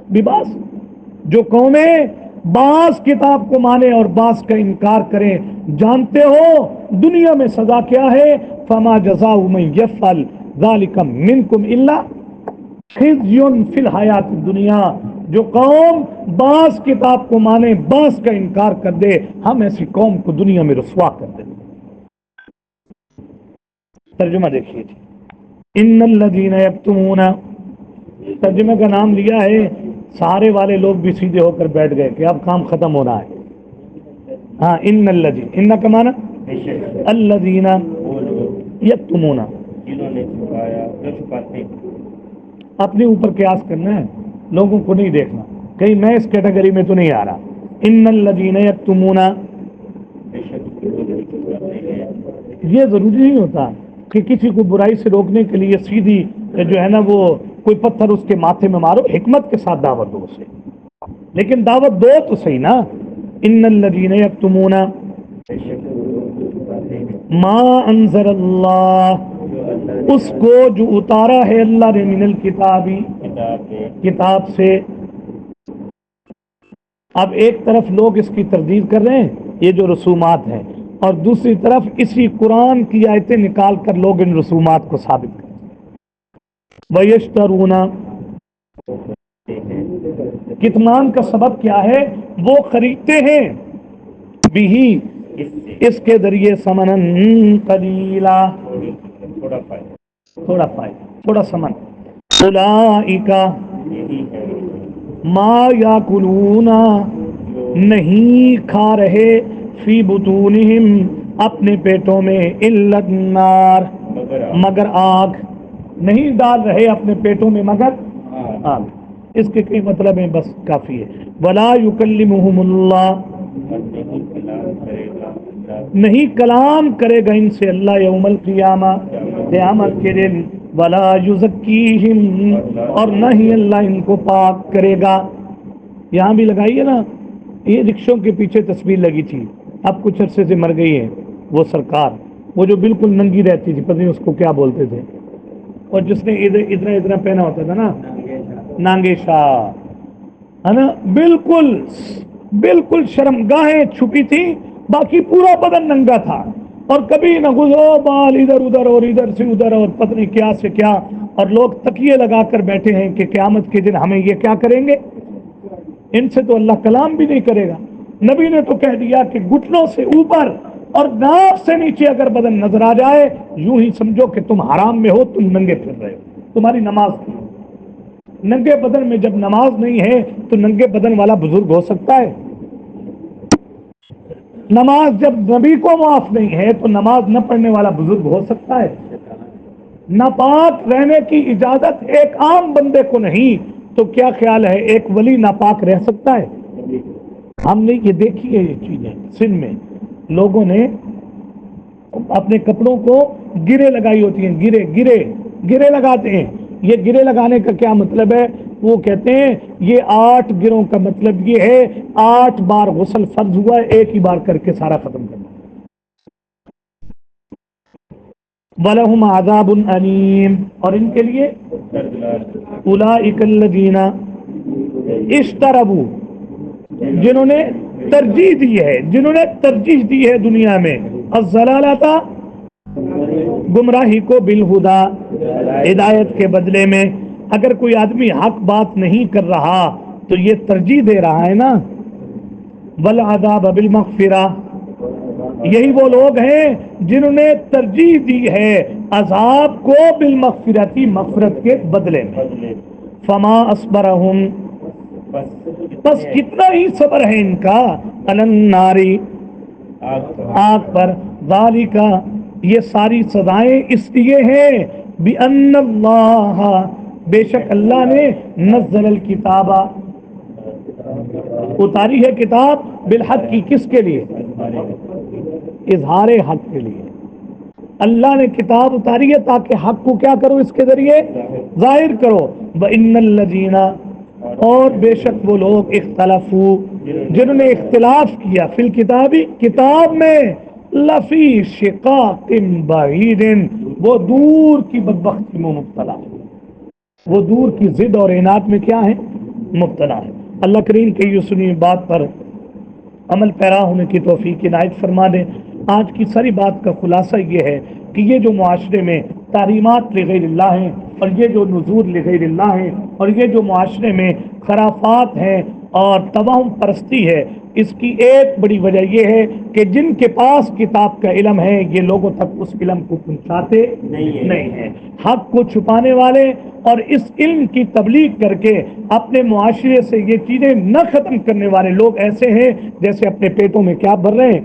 ببعض. جو قومیں بعض کتاب کو مانے اور بعض کا انکار کریں، جانتے ہو دنیا میں سزا کیا ہے؟ فما جزاء من یفعل ذلک منکم الا خزی فی الحیات الدنیا. جو قوم بعض کتاب کو مانے بعض کا انکار کر دے، ہم ایسی قوم کو دنیا میں رسوا کر دیں. ترجمہ دیکھیے جی. ان الذین یکتمون، ترجمے کا نام لیا ہے، سارے والے لوگ بھی سیدھے ہو کر بیٹھ گئے کہ اب کام ختم ہونا ہے. ہاں، ان الذین، ان کا معنی الذین یکتمون، اپنے اوپر قیاس کرنا ہے، لوگوں کو نہیں دیکھنا کہیں میں اس کیٹیگری میں تو نہیں آ رہا. ان الذین یکتمون، یہ ضروری نہیں ہوتا کہ کسی کو برائی سے روکنے کے لیے سیدھی جو ہے نا وہ کوئی پتھر اس کے ماتھے میں مارو، حکمت کے ساتھ دعوت دو اسے، لیکن دعوت دو تو صحیح نا. ان الذین یکتمون ما انزل اللہ، اس کو جو اتارا ہے اللہ نے، من الکتابی، کتاب سے. اب ایک طرف لوگ اس کی تردید کر رہے ہیں، یہ جو رسومات ہیں، اور دوسری طرف اسی قرآن کی آیتیں نکال کر لوگ ان رسومات کو ثابت کریں. وَيَشْتَرُونَ، کتمان کا سبب کیا ہے؟ وہ خریدتے ہیں بھی، اس کے ذریعے، ثمناً قلیلا، تھوڑا فائدہ، تھوڑا سمن. اولئک ما یاکلون، نہیں کھا رہے، فی بطونہم، اپنے پیٹوں میں، الا النار، مگر آگ. نہیں ڈال رہے اپنے پیٹوں میں مگر آگ. اس کے کئی مطلب ہیں، بس کافی ہے. ولا یکلمہم اللہ، نہیں کلام کرے گا ان سے اللہ، یوم القیامہ، قیامت کے دن. ولا یزکیہم، اور نہ ہی اللہ ان کو پاک کرے گا. یہاں بھی لگائیے نا، یہ رکشوں کے پیچھے تصویر لگی تھی، اب کچھ عرصے سے مر گئی ہے وہ سرکار، وہ جو بالکل ننگی رہتی تھی، پتہ نہیں اس کو کیا بولتے تھے، اور جس نے ادھر پہنا ہوتا تھا نا، نانگے شاہ، ہے نا، بالکل بالکل شرمگاہیں چھپی تھی، باقی پورا بدن ننگا تھا، اور کبھی نہ گزو بال ادھر ادھر اور ادھر سے ادھر اور پتہ نہیں کیا سے کیا. اور لوگ تکیے لگا کر بیٹھے ہیں کہ قیامت کے دن ہمیں یہ کیا کریں گے. ان سے تو اللہ کلام بھی نہیں کرے گا. نبی نے تو کہہ دیا کہ گھٹنوں سے اوپر اور ناف سے نیچے اگر بدن نظر آ جائے، یوں ہی سمجھو کہ تم حرام میں ہو، تم ننگے پھر رہے ہو، تمہاری نماز کی. ننگے بدن میں جب نماز نہیں ہے تو ننگے بدن والا بزرگ ہو سکتا ہے؟ نماز جب نبی کو معاف نہیں ہے تو نماز نہ پڑھنے والا بزرگ ہو سکتا ہے؟ ناپاک رہنے کی اجازت ایک عام بندے کو نہیں، تو کیا خیال ہے ایک ولی ناپاک رہ سکتا ہے؟ ہم نے یہ دیکھی ہے، یہ چیزیں سندھ میں لوگوں نے اپنے کپڑوں کو گرے لگائی ہوتی ہیں، گرے لگاتے ہیں. یہ گرے لگانے کا کیا مطلب ہے؟ وہ کہتے ہیں یہ 8 گروں کا مطلب یہ ہے 8 بار غسل فرض ہوا ہے، ایک ہی بار کر کے سارا ختم کرنا. وَلَهُمْ عَذَابٌ أَلِيمٌ، اور ان کے لیے أُولَئِكَ الَّذِينَ اشْتَرَبُوا، جنہوں نے ترجیح دی ہے، دنیا میں، الضلالۃ، گمراہی کو، بالہدا، ہدایت کے بدلے میں. اگر کوئی آدمی حق بات نہیں کر رہا تو یہ ترجیح دے رہا ہے نا. والعذاب بالمغفرہ، یہی وہ لوگ ہیں جنہوں نے ترجیح دی ہے عذاب کو، بالمغفرتی، مغفرت کے بدلے میں. فما اصبرہم، بس کتنا ہی صبر ہے ان کا، علی النار، آگ پر. ذالک، یہ ساری سزائیں اس لیے ہیں، بأن اللہ، بے شک اللہ نے، نزل الکتاب، اتاری ہے کتاب، بالحق کی، کس کے لیے؟ اظہار حق کے لیے. اللہ نے کتاب اتاری ہے تاکہ حق کو کیا کرو، اس کے ذریعے ظاہر کرو. وَإِنَّ الَّذِينَ، اور بے شک وہ لوگ اختلافو جنہوں نے اختلاف کیا فی الکتابی کتاب میں لفی شقاق بعید وہ دور کی بدبختی میں مبتلا ہے، وہ دور کی ضد اور عناد میں کیا ہے مبتلا ہے۔ اللہ کریم کے یہ سنی بات پر عمل پیرا ہونے کی توفیق عنایت فرما دیں۔ آج کی ساری بات کا خلاصہ یہ ہے کہ یہ جو معاشرے میں تحریمات لغیر اللہ ہیں اور یہ جو نذور لغیر اللہ ہیں اور یہ جو معاشرے میں خرافات ہیں اور توہم پرستی ہے، اس کی ایک بڑی وجہ یہ ہے کہ جن کے پاس کتاب کا علم ہے یہ لوگوں تک اس علم کو پہنچاتے نہیں ہیں۔ حق کو چھپانے والے اور اس علم کی تبلیغ کر کے اپنے معاشرے سے یہ چیزیں نہ ختم کرنے والے لوگ ایسے ہیں جیسے اپنے پیٹوں میں کیا بھر رہے ہیں۔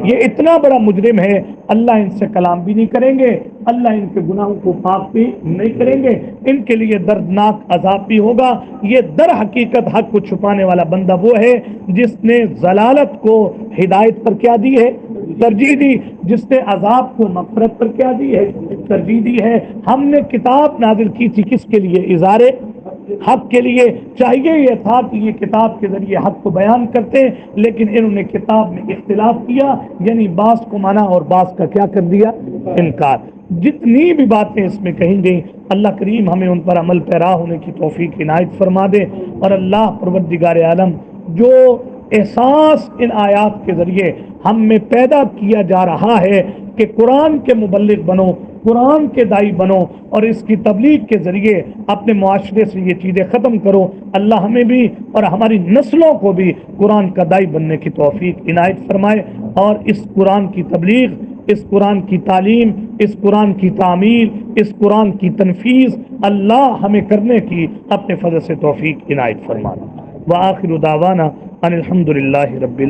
یہ اتنا بڑا مجرم ہے، اللہ ان سے کلام بھی نہیں کریں گے، اللہ ان کے گناہوں کو پاک بھی نہیں کریں گے، ان کے لیے دردناک عذاب بھی ہوگا۔ یہ در حقیقت حق کو چھپانے والا بندہ وہ ہے جس نے ضلالت کو ہدایت پر کیا دی ہے، ترجیح دی، جس نے عذاب کو مغفرت پر کیا دی ہے، ترجیح دی ہے۔ ہم نے کتاب نازل کی تھی کس کے لیے؟ اظہار حق کے لیے۔ چاہیے یہ تھا کہ یہ کتاب کے ذریعے حق کو بیان کرتے، لیکن انہوں نے کتاب میں اختلاف کیا، یعنی بعض کو مانا اور بعض کا کیا کر دیا، انکار۔ جتنی بھی باتیں اس میں کہیں گئی اللہ کریم ہمیں ان پر عمل پیرا ہونے کی توفیق عنایت فرما دے، اور اللہ پروردگار عالم جو احساس ان آیات کے ذریعے ہم میں پیدا کیا جا رہا ہے کہ قرآن کے مبلغ بنو، قرآن کے دائی بنو اور اس کی تبلیغ کے ذریعے اپنے معاشرے سے یہ چیزیں ختم کرو، اللہ ہمیں بھی اور ہماری نسلوں کو بھی قرآن کا دائی بننے کی توفیق عنایت فرمائے، اور اس قرآن کی تبلیغ، اس قرآن کی تعلیم، اس قرآن کی تعمیل، اس قرآن کی تنفیذ اللہ ہمیں کرنے کی اپنے فضل سے توفیق عنایت فرمائے۔ وآخر دعوانا ان الحمد للہ رب